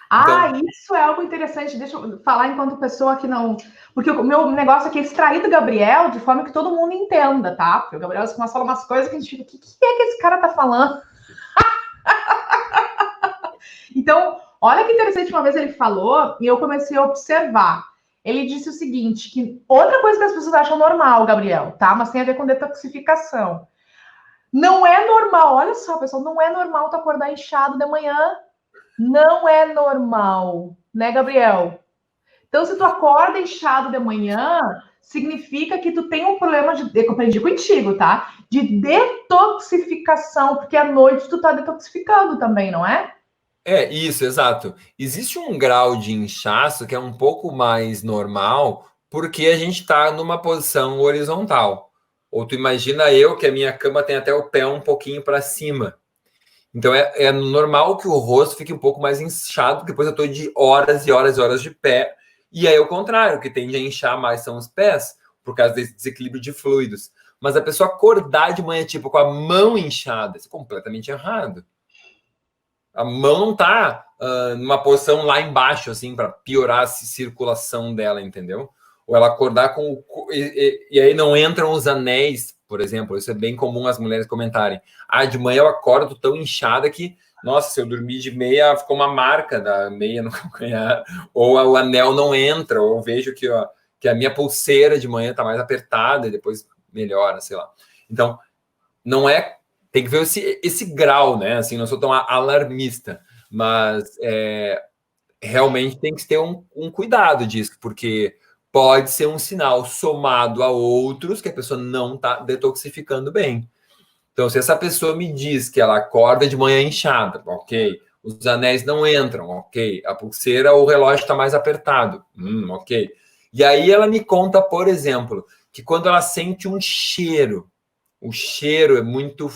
B: Então, isso é algo interessante. Deixa eu falar enquanto pessoa que não... Porque o meu negócio aqui é extrair do Gabriel de forma que todo mundo entenda, tá? Porque o Gabriel começa a falar umas coisas que a gente fica, o que é que esse cara tá falando? Então, olha que interessante, uma vez ele falou e eu comecei a observar. Ele disse o seguinte, que outra coisa que as pessoas acham normal, Gabriel, tá? Mas tem a ver com detoxificação. Não é normal, olha só, pessoal, não é normal tu acordar inchado de manhã. Não é normal, né, Gabriel? Então, se tu acorda inchado de manhã, significa que tu tem um problema eu aprendi contigo, tá? De detoxificação, porque à noite tu tá detoxificando também, não é?
A: É, isso, exato. Existe um grau de inchaço que é um pouco mais normal, porque a gente está numa posição horizontal. Ou tu imagina eu que a minha cama tem até o pé um pouquinho para cima. Então é normal que o rosto fique um pouco mais inchado, depois eu estou de horas e horas e horas de pé. E aí, o contrário, o que tende a inchar mais são os pés, por causa desse desequilíbrio de fluidos. Mas a pessoa acordar de manhã, tipo, com a mão inchada, isso é completamente errado. A mão não tá numa posição lá embaixo, assim, para piorar a circulação dela, entendeu? Ou ela acordar com... E aí não entram os anéis, por exemplo. Isso é bem comum as mulheres comentarem. De manhã eu acordo tão inchada que nossa, se eu dormir de meia, ficou uma marca da meia no calcanhar, ou o anel não entra, ou eu vejo que a minha pulseira de manhã está mais apertada e depois melhora, sei lá. Então, não é... Tem que ver esse grau, né? Assim, não sou tão alarmista, mas realmente tem que ter um cuidado disso, porque pode ser um sinal somado a outros que a pessoa não está detoxificando bem. Então, se essa pessoa me diz que ela acorda de manhã inchada, ok. Os anéis não entram, ok. A pulseira, o relógio está mais apertado, ok. E aí ela me conta, por exemplo, que quando ela sente um cheiro, o cheiro é muito...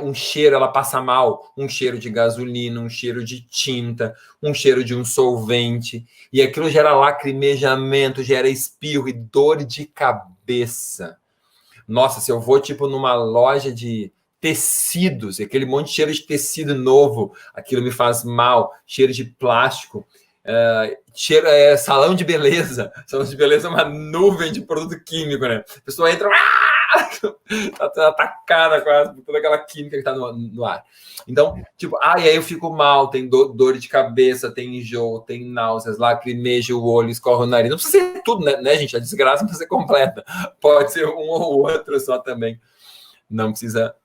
A: um cheiro, ela passa mal, um cheiro de gasolina, um cheiro de tinta, um cheiro de um solvente, e aquilo gera lacrimejamento, gera espirro e dor de cabeça. Nossa, se eu vou, tipo, numa loja de tecidos, aquele monte de cheiro de tecido novo, aquilo me faz mal, cheiro de plástico, cheiro, salão de beleza é uma nuvem de produto químico, né? A pessoa entra... tá atacada quase por toda aquela química que tá no ar. Então, tipo, e aí eu fico mal, tem dor de cabeça, tem enjoo, tem náuseas, lacrimeja o olho, escorre o nariz. Não precisa ser tudo, né, gente? A desgraça não precisa ser completa. Pode ser um ou outro só também. Não precisa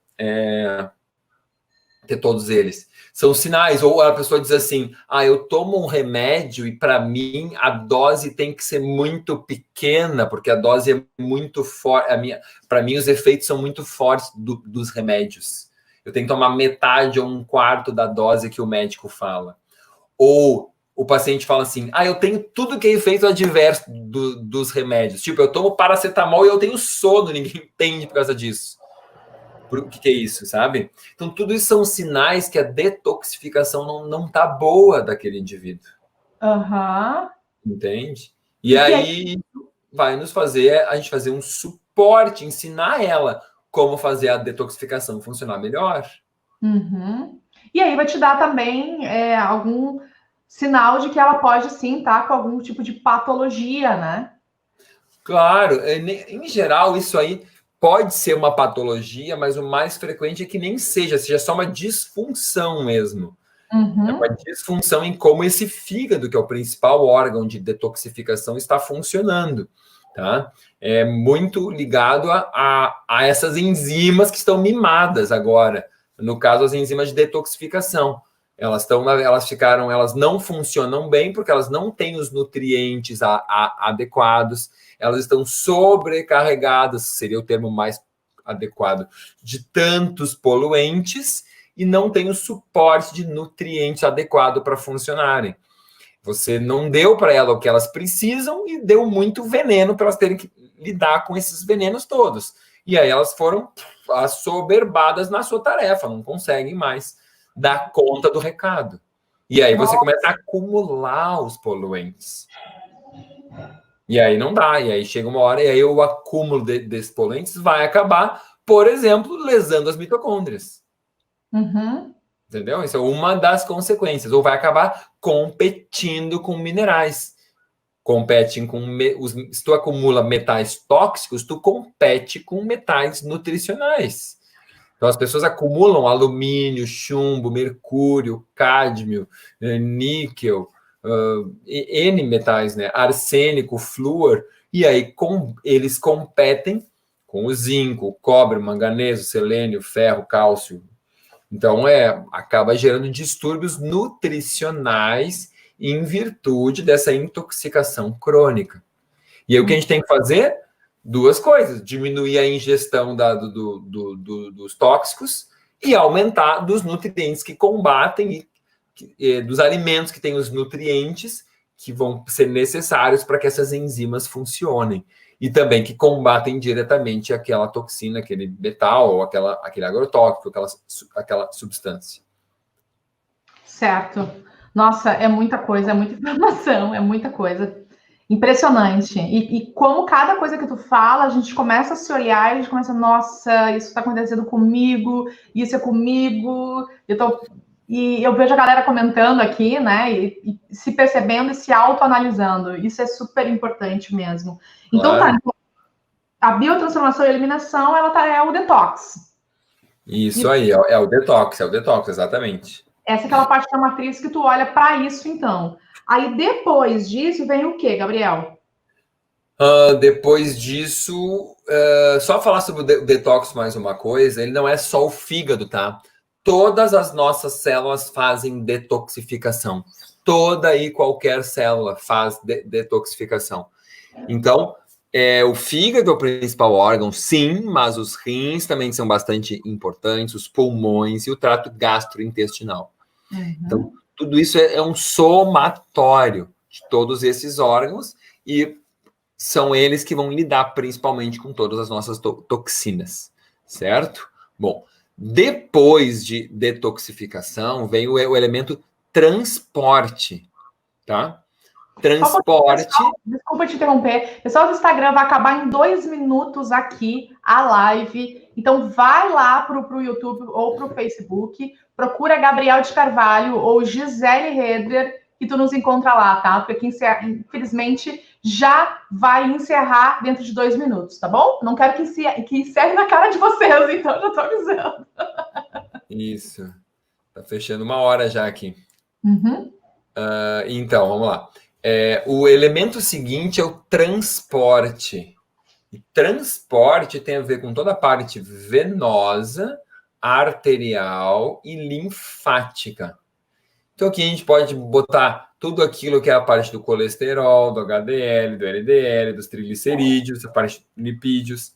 A: ter todos eles. São sinais, ou a pessoa diz assim, eu tomo um remédio e para mim a dose tem que ser muito pequena, porque a dose é muito forte, para mim os efeitos são muito fortes dos remédios. Eu tenho que tomar metade ou um quarto da dose que o médico fala. Ou o paciente fala assim, eu tenho tudo que é efeito adverso dos remédios. Tipo, eu tomo paracetamol e eu tenho sono, ninguém entende por causa disso. O que é isso, sabe? Então, tudo isso são sinais que a detoxificação não tá boa daquele indivíduo. Entende? E aí vai nos fazer a gente fazer um suporte, ensinar ela como fazer a detoxificação funcionar melhor.
B: E aí vai te dar também algum sinal de que ela pode sim estar com algum tipo de patologia, né?
A: Claro, em geral, isso aí pode ser uma patologia, mas o mais frequente é que nem seja só uma disfunção mesmo. É uma disfunção em como esse fígado, que é o principal órgão de detoxificação, está funcionando. Tá? É muito ligado a essas enzimas que estão mimadas agora. No caso, as enzimas de detoxificação. Elas não funcionam bem porque elas não têm os nutrientes adequados. Elas estão sobrecarregadas, seria o termo mais adequado, de tantos poluentes e não tem o suporte de nutrientes adequado para funcionarem. Você não deu para elas o que elas precisam e deu muito veneno para elas terem que lidar com esses venenos todos. E aí elas foram assoberbadas na sua tarefa, não conseguem mais dar conta do recado. E aí você começa a acumular os poluentes. E aí não dá, e aí chega uma hora, e aí o acúmulo desses poluentes vai acabar, por exemplo, lesando as mitocôndrias. Entendeu? Isso é uma das consequências. Ou vai acabar competindo com minerais. Se tu acumula metais tóxicos, tu compete com metais nutricionais. Então, as pessoas acumulam alumínio, chumbo, mercúrio, cádmio, níquel, N metais, né? Arsênico, flúor, e aí eles competem com o zinco, o cobre, o manganês, o selênio, o ferro, o cálcio. Então, acaba gerando distúrbios nutricionais em virtude dessa intoxicação crônica. E aí, o que a gente tem que fazer? Duas coisas: diminuir a ingestão dos tóxicos e aumentar dos nutrientes que combatem dos alimentos que têm os nutrientes que vão ser necessários para que essas enzimas funcionem. E também que combatem diretamente aquela toxina, aquele metal, ou aquele agrotóxico, aquela substância.
B: Certo. Nossa, é muita coisa, é muita informação, é muita coisa. Impressionante. E como cada coisa que tu fala, a gente começa a se olhar e a gente começa, nossa, isso está acontecendo comigo, isso é comigo. E eu vejo a galera comentando aqui, né? E se percebendo e se autoanalisando. Isso é super importante mesmo. Então,
A: Claro.
B: A biotransformação e eliminação, é o detox.
A: Isso aí, é o detox, exatamente.
B: Essa é aquela parte da matriz que tu olha para isso, então. Aí, depois disso, vem o quê, Gabriel?
A: Depois disso, só falar sobre o detox mais uma coisa, ele não é só o fígado, tá? Todas as nossas células fazem detoxificação. Toda e qualquer célula faz detoxificação. Então, o fígado é o principal órgão, sim, mas os rins também são bastante importantes, os pulmões e o trato gastrointestinal. Então, tudo isso é um somatório de todos esses órgãos e são eles que vão lidar principalmente com todas as nossas toxinas, certo? Bom, depois de detoxificação, vem o elemento transporte, tá? Transporte.
B: Pessoal, desculpa te interromper. Pessoal do Instagram, vai acabar em 2 minutos aqui a live. Então, vai lá para o YouTube ou para o Facebook, procura Gabriel de Carvalho ou Gisele Redler, que tu nos encontra lá, tá? Porque infelizmente já vai encerrar dentro de 2 minutos, tá bom? Não quero que encerre na cara de vocês, então já tô avisando.
A: Isso. Tá fechando 1 hora já aqui.
B: Uhum.
A: Então, vamos lá. O elemento seguinte é o transporte. E transporte tem a ver com toda a parte venosa, arterial e linfática. Então, aqui a gente pode botar tudo aquilo que é a parte do colesterol, do HDL, do LDL, dos triglicerídeos, a parte de lipídios,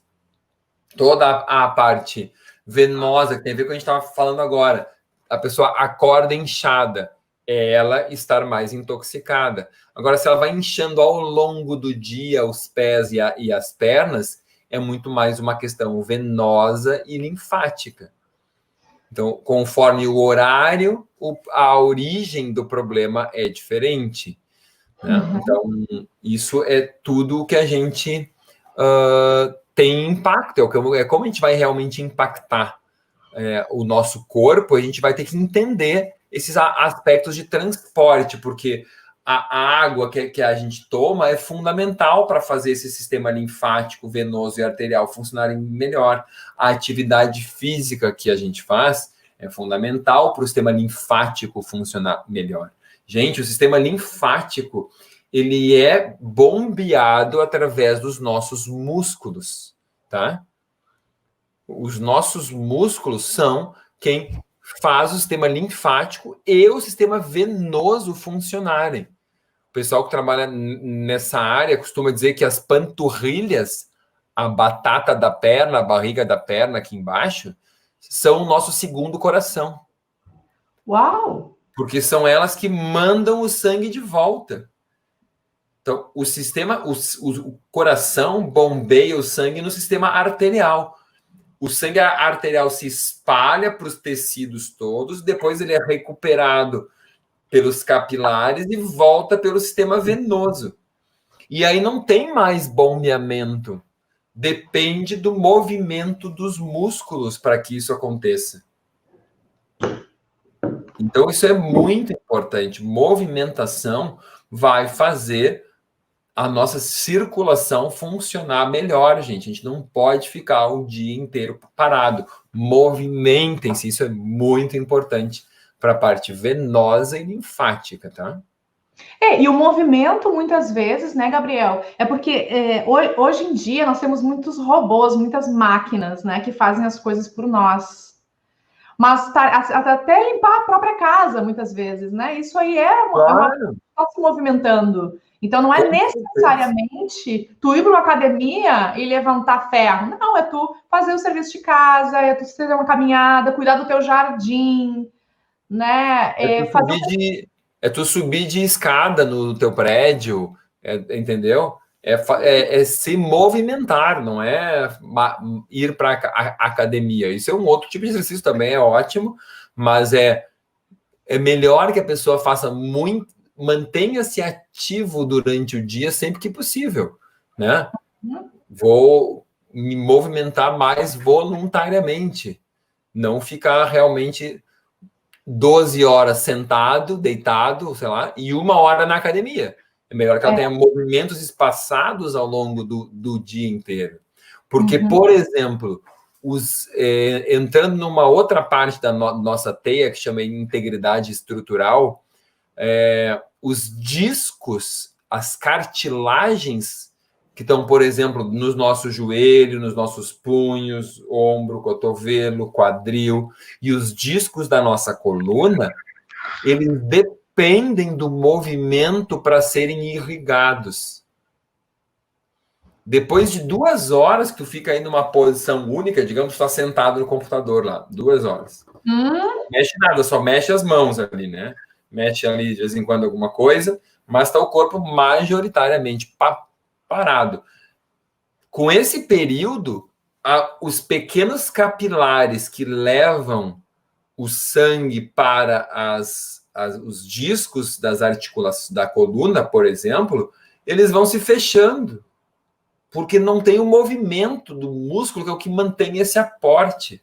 A: toda a parte venosa, que tem a ver com o que a gente estava falando agora. A pessoa acorda inchada, ela estar mais intoxicada. Agora, se ela vai inchando ao longo do dia os pés e as pernas, é muito mais uma questão venosa e linfática. Então, conforme o horário, a origem do problema é diferente. Né? Então, isso é tudo que a gente tem impacto. É como a gente vai realmente impactar o nosso corpo, a gente vai ter que entender esses aspectos de transporte, porque a água que a gente toma é fundamental para fazer esse sistema linfático, venoso e arterial funcionarem melhor. A atividade física que a gente faz é fundamental para o sistema linfático funcionar melhor. Gente, o sistema linfático, ele é bombeado através dos nossos músculos, tá? Os nossos músculos são quem faz o sistema linfático e o sistema venoso funcionarem. O pessoal que trabalha nessa área costuma dizer que as panturrilhas, a batata da perna, a barriga da perna aqui embaixo, são o nosso segundo coração.
B: Uau!
A: Porque são elas que mandam o sangue de volta. Então, o coração bombeia o sangue no sistema arterial. O sangue arterial se espalha para os tecidos todos, depois ele é recuperado pelos capilares e volta pelo sistema venoso. E aí não tem mais bombeamento. Depende do movimento dos músculos para que isso aconteça. Então, isso é muito importante. Movimentação vai fazer a nossa circulação funcionar melhor, gente. A gente não pode ficar o dia inteiro parado. Movimentem-se, isso é muito importante para a parte venosa e linfática, tá?
B: E o movimento, muitas vezes, né, Gabriel? É porque hoje em dia nós temos muitos robôs, muitas máquinas, né, que fazem as coisas por nós. Mas até limpar a própria casa, muitas vezes, né? Isso aí está se movimentando. Então, não é necessariamente tu ir para uma academia e levantar ferro. Não, é tu fazer o serviço de casa, é tu fazer uma caminhada, cuidar do teu jardim, né?
A: É tu subir de escada no teu prédio, entendeu? É se movimentar, não é ir para a academia. Isso é um outro tipo de exercício também, é ótimo, mas é melhor que a pessoa faça muito, mantenha-se ativo durante o dia sempre que possível, né? Vou me movimentar mais voluntariamente, não ficar realmente 12 horas sentado, deitado, sei lá, e 1 hora na academia. É melhor que ela tenha movimentos espaçados ao longo do dia inteiro. Porque, por exemplo, entrando numa outra parte da nossa teia, que chama integridade estrutural, os discos, as cartilagens que estão, por exemplo, nos nossos joelhos, nos nossos punhos, ombro, cotovelo, quadril, e os discos da nossa coluna, eles dependem do movimento para serem irrigados. Depois de 2 horas que tu fica aí numa posição única, digamos que tu está sentado no computador lá, 2 horas. Não mexe nada, só mexe as mãos ali, né? Mexe ali de vez em quando alguma coisa, mas está o corpo majoritariamente parado. Com esse período, os pequenos capilares que levam o sangue para os discos das articulações da coluna, por exemplo, eles vão se fechando, porque não tem o movimento do músculo que é o que mantém esse aporte.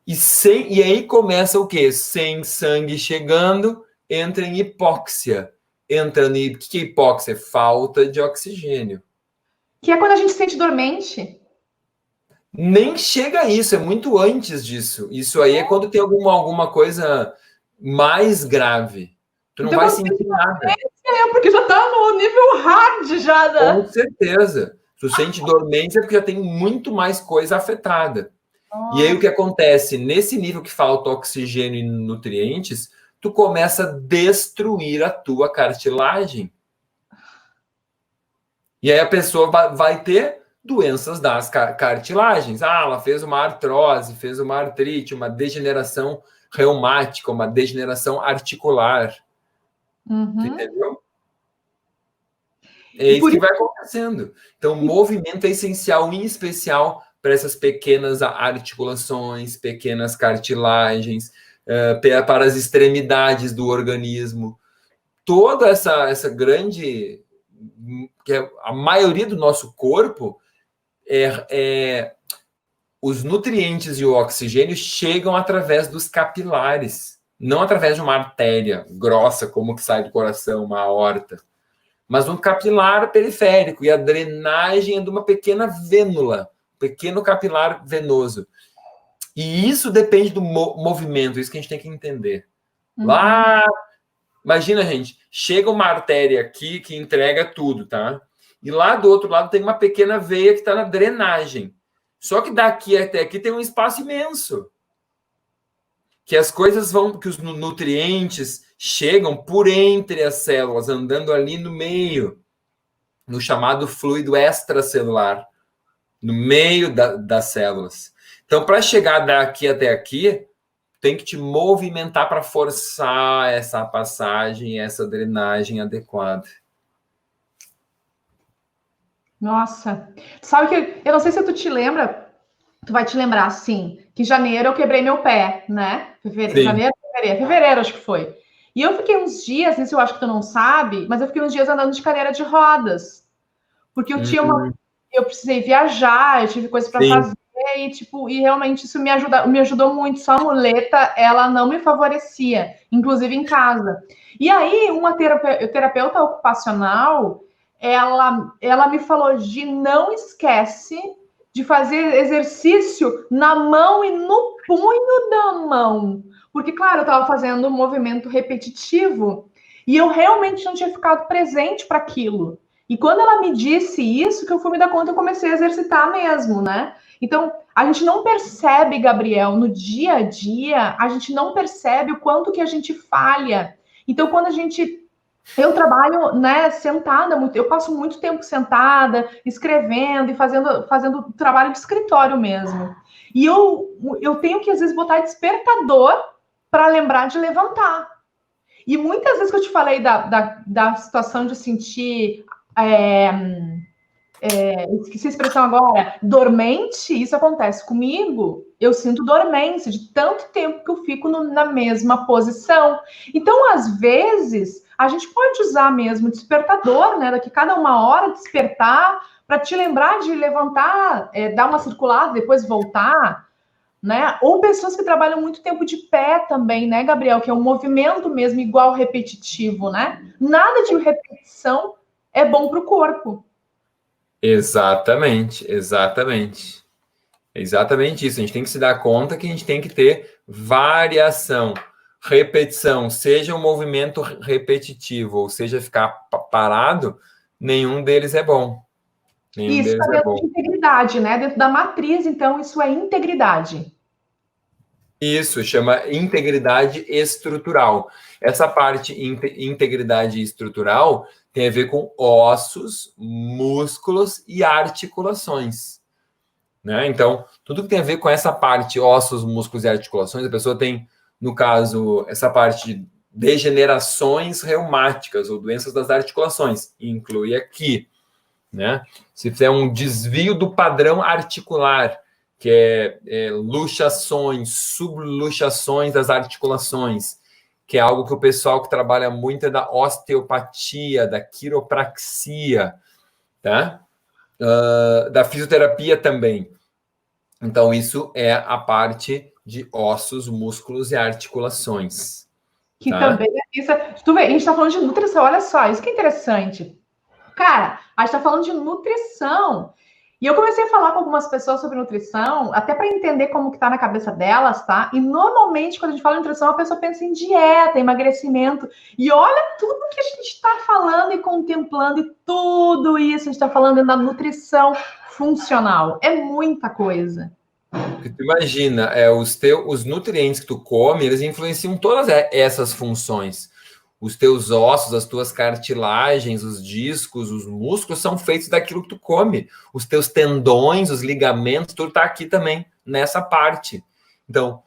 A: E aí começa o quê? Sem sangue chegando, entra em hipóxia. O que é hipóxia? Falta de oxigênio.
B: Que é quando a gente se sente dormente.
A: Nem chega a isso, é muito antes disso. Isso aí é quando tem alguma coisa mais grave. Tu não vai sentir nada.
B: Porque já tá no nível hard já, né?
A: Com certeza. Tu sente dormência porque já tem muito mais coisa afetada. E aí o que acontece? Nesse nível que falta oxigênio e nutrientes, tu começa a destruir a tua cartilagem. E aí a pessoa vai ter doenças das cartilagens. Ela fez uma artrose, fez uma artrite, uma degeneração reumática, uma degeneração articular. Entendeu? É isso que vai acontecendo. Então, o movimento é essencial, em especial para essas pequenas articulações, pequenas cartilagens, para as extremidades do organismo. Toda essa grande... que a maioria do nosso corpo, os nutrientes e o oxigênio chegam através dos capilares, não através de uma artéria grossa, como que sai do coração, uma aorta, mas um capilar periférico, e a drenagem é de uma pequena vênula, pequeno capilar venoso. E isso depende do movimento, isso que a gente tem que entender. Lá, imagina, gente, chega uma artéria aqui que entrega tudo, tá? E lá do outro lado tem uma pequena veia que está na drenagem. Só que daqui até aqui tem um espaço imenso. Que as coisas que os nutrientes chegam por entre as células, andando ali no meio, no chamado fluido extracelular, no meio das células. Então, para chegar daqui até aqui, tem que te movimentar para forçar essa passagem, essa drenagem adequada.
B: Nossa, sabe que eu não sei se tu te lembra, tu vai te lembrar, sim, que em janeiro eu quebrei meu pé, né? Fevereiro, acho que foi. E eu fiquei uns dias, isso eu acho que tu não sabe, mas eu fiquei uns dias andando de cadeira de rodas, porque eu tinha eu precisei viajar, eu tive coisas para fazer e realmente isso me ajudou muito. Só a muleta, ela não me favorecia, inclusive em casa. E aí uma terapeuta ocupacional, ela me falou: Gi, não esquece de fazer exercício na mão e no punho da mão. Porque, claro, eu estava fazendo um movimento repetitivo e eu realmente não tinha ficado presente para aquilo. E quando ela me disse isso, que eu fui me dar conta, eu comecei a exercitar mesmo, né? Então, a gente não percebe, Gabriel, no dia a dia, a gente não percebe o quanto que a gente falha. Então, quando eu trabalho, né, sentada, eu passo muito tempo sentada, escrevendo e fazendo trabalho de escritório mesmo. E eu tenho que, às vezes, botar despertador para lembrar de levantar. E muitas vezes que eu te falei da situação de sentir... esqueci a expressão agora, dormente, isso acontece comigo, eu sinto dormência de tanto tempo que eu fico na mesma posição. Então, às vezes, a gente pode usar mesmo despertador, né? Daqui cada 1 hora despertar para te lembrar de levantar, dar uma circulada, depois voltar, né? Ou pessoas que trabalham muito tempo de pé também, né, Gabriel? Que é um movimento mesmo igual repetitivo, né? Nada de repetição é bom para o corpo.
A: Exatamente, exatamente. É exatamente isso. A gente tem que se dar conta que a gente tem que ter variação, repetição, seja um movimento repetitivo, ou seja, ficar parado, nenhum deles é bom. Nenhum
B: Isso
A: deles
B: está
A: é
B: dentro
A: bom.
B: de integridade, né? Dentro da matriz, então, isso é integridade.
A: Isso, chama integridade estrutural. Essa parte integridade estrutural tem a ver com ossos, músculos e articulações. Né? Então, tudo que tem a ver com essa parte, ossos, músculos e articulações, a pessoa tem, no caso, essa parte de degenerações reumáticas ou doenças das articulações, inclui aqui, né? Se fizer um desvio do padrão articular, que é luxações, subluxações das articulações, que é algo que o pessoal que trabalha muito é da osteopatia, da quiropraxia, tá? Da fisioterapia também. Então, isso é a parte de ossos, músculos e articulações.
B: Que
A: Tá?
B: também é isso. Tu vê, a gente está falando de nutrição, olha só, isso que é interessante. Cara, a gente está falando de nutrição. E eu comecei a falar com algumas pessoas sobre nutrição, até para entender como que tá na cabeça delas, tá? E normalmente, quando a gente fala em nutrição, a pessoa pensa em dieta, emagrecimento. E olha tudo que a gente está falando e contemplando, e tudo isso a gente está falando da nutrição funcional. É muita coisa.
A: Porque tu imagina, os nutrientes que tu come, eles influenciam todas essas funções. Os teus ossos, as tuas cartilagens, os discos, os músculos são feitos daquilo que tu come. Os teus tendões, os ligamentos, tudo está aqui também, nessa parte. Então,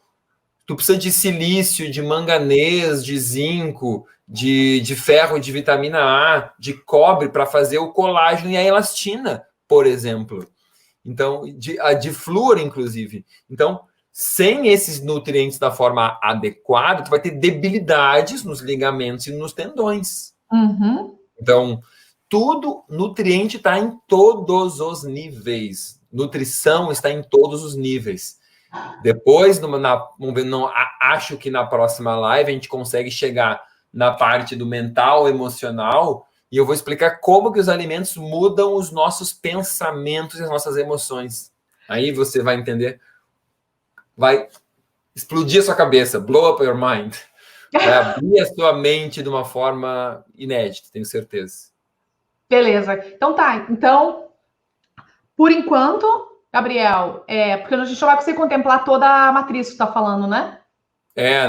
A: tu precisa de silício, de manganês, de zinco, de ferro, de vitamina A, de cobre para fazer o colágeno e a elastina, por exemplo. Então, de flúor, inclusive. Então, sem esses nutrientes da forma adequada, tu vai ter debilidades nos ligamentos e nos tendões.
B: Uhum.
A: Então, tudo, nutriente está em todos os níveis. Nutrição está em todos os níveis. Depois, vamos ver, acho que na próxima live a gente consegue chegar na parte do mental, emocional, e eu vou explicar como que os alimentos mudam os nossos pensamentos e as nossas emoções. Aí você vai entender, vai explodir a sua cabeça, blow up your mind. Vai abrir a sua mente de uma forma inédita, tenho certeza.
B: Beleza. Então tá. Então, por enquanto, Gabriel, porque a gente não vai conseguir contemplar toda a matriz que tu tá falando, né?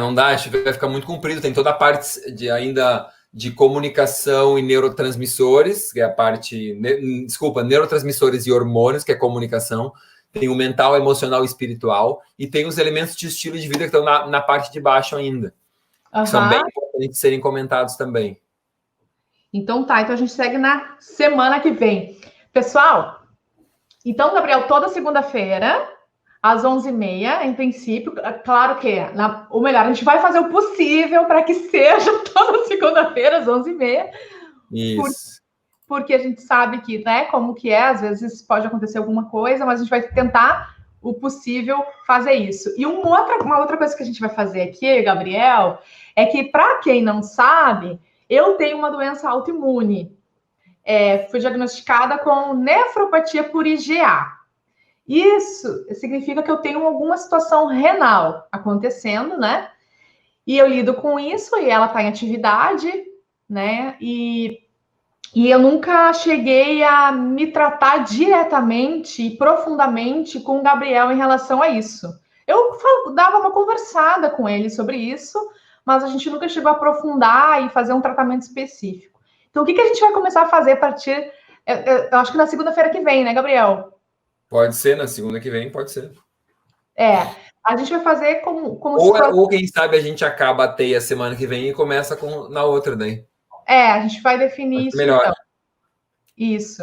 A: Não dá, acho que vai ficar muito comprido. Tem toda a parte ainda de comunicação e neurotransmissores, que é a parte... Desculpa, neurotransmissores e hormônios, que é comunicação. Tem o mental, emocional e espiritual. E tem os elementos de estilo de vida que estão na parte de baixo ainda. Que são bem importantes de serem comentados também.
B: Então tá, então a gente segue na semana que vem. Pessoal, então, Gabriel, toda segunda-feira, às 11h30, em princípio, claro que, ou melhor, a gente vai fazer o possível para que seja toda segunda-feira, às 11h30.
A: Isso.
B: Porque a gente sabe que, né, como que é, às vezes pode acontecer alguma coisa, mas a gente vai tentar o possível fazer isso. E uma outra coisa que a gente vai fazer aqui, Gabriel, é que, para quem não sabe, eu tenho uma doença autoimune. Fui diagnosticada com nefropatia por IgA. Isso significa que eu tenho alguma situação renal acontecendo, né? E eu lido com isso e ela está em atividade, né? E eu nunca cheguei a me tratar diretamente e profundamente com o Gabriel em relação a isso. Eu dava uma conversada com ele sobre isso, mas a gente nunca chegou a aprofundar e fazer um tratamento específico. Então, o que a gente vai começar a fazer a partir... Eu acho que na segunda-feira que vem, né, Gabriel?
A: Pode ser, na segunda que vem, pode ser.
B: A gente vai fazer como
A: ou quem sabe a gente acaba a teia semana que vem e começa na outra daí.
B: A gente vai definir isso.
A: Melhor.
B: Então. Isso.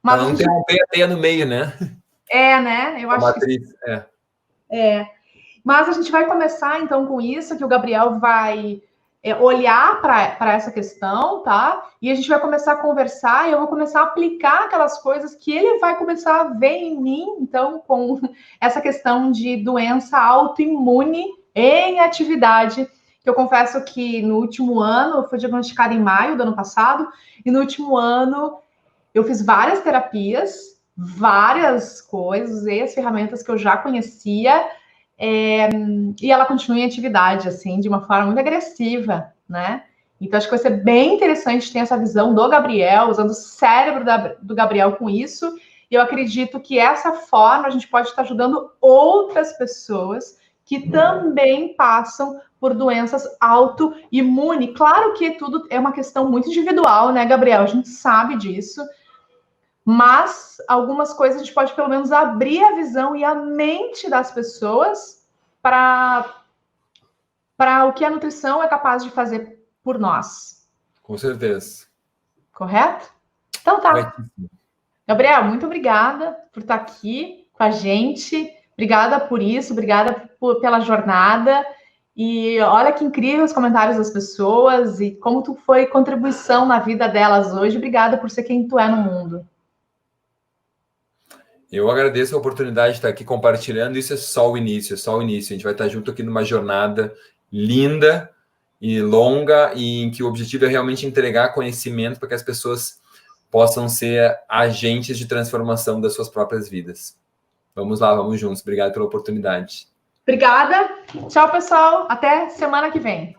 B: Mas
A: não interromper a teia no meio, né?
B: Né? Eu acho
A: matriz,
B: que... Mas a gente vai começar, então, com isso, que o Gabriel vai olhar para essa questão, tá? E a gente vai começar a conversar e eu vou começar a aplicar aquelas coisas que ele vai começar a ver em mim, então, com essa questão de doença autoimune em atividade. Eu confesso que no último ano, eu fui diagnosticada em maio do ano passado, e no último ano eu fiz várias terapias, várias coisas, e as ferramentas que eu já conhecia, e ela continua em atividade, assim, de uma forma muito agressiva, né? Então, acho que vai ser bem interessante ter essa visão do Gabriel, usando o cérebro do Gabriel com isso. E eu acredito que essa forma a gente pode estar ajudando outras pessoas que também passam por doenças autoimunes. Claro que tudo é uma questão muito individual, né, Gabriel? A gente sabe disso. Mas algumas coisas a gente pode pelo menos abrir a visão e a mente das pessoas para o que a nutrição é capaz de fazer por nós.
A: Com certeza.
B: Correto? Então tá. Gabriel, muito obrigada por estar aqui com a gente. Obrigada por isso, obrigada pela jornada. E olha que incrível os comentários das pessoas e como tu foi contribuição na vida delas hoje. Obrigada por ser quem tu é no mundo.
A: Eu agradeço a oportunidade de estar aqui compartilhando. Isso é só o início, é só o início. A gente vai estar junto aqui numa jornada linda e longa, e em que o objetivo é realmente entregar conhecimento para que as pessoas possam ser agentes de transformação das suas próprias vidas. Vamos lá, vamos juntos. Obrigado pela oportunidade.
B: Obrigada. Tchau, pessoal. Até semana que vem.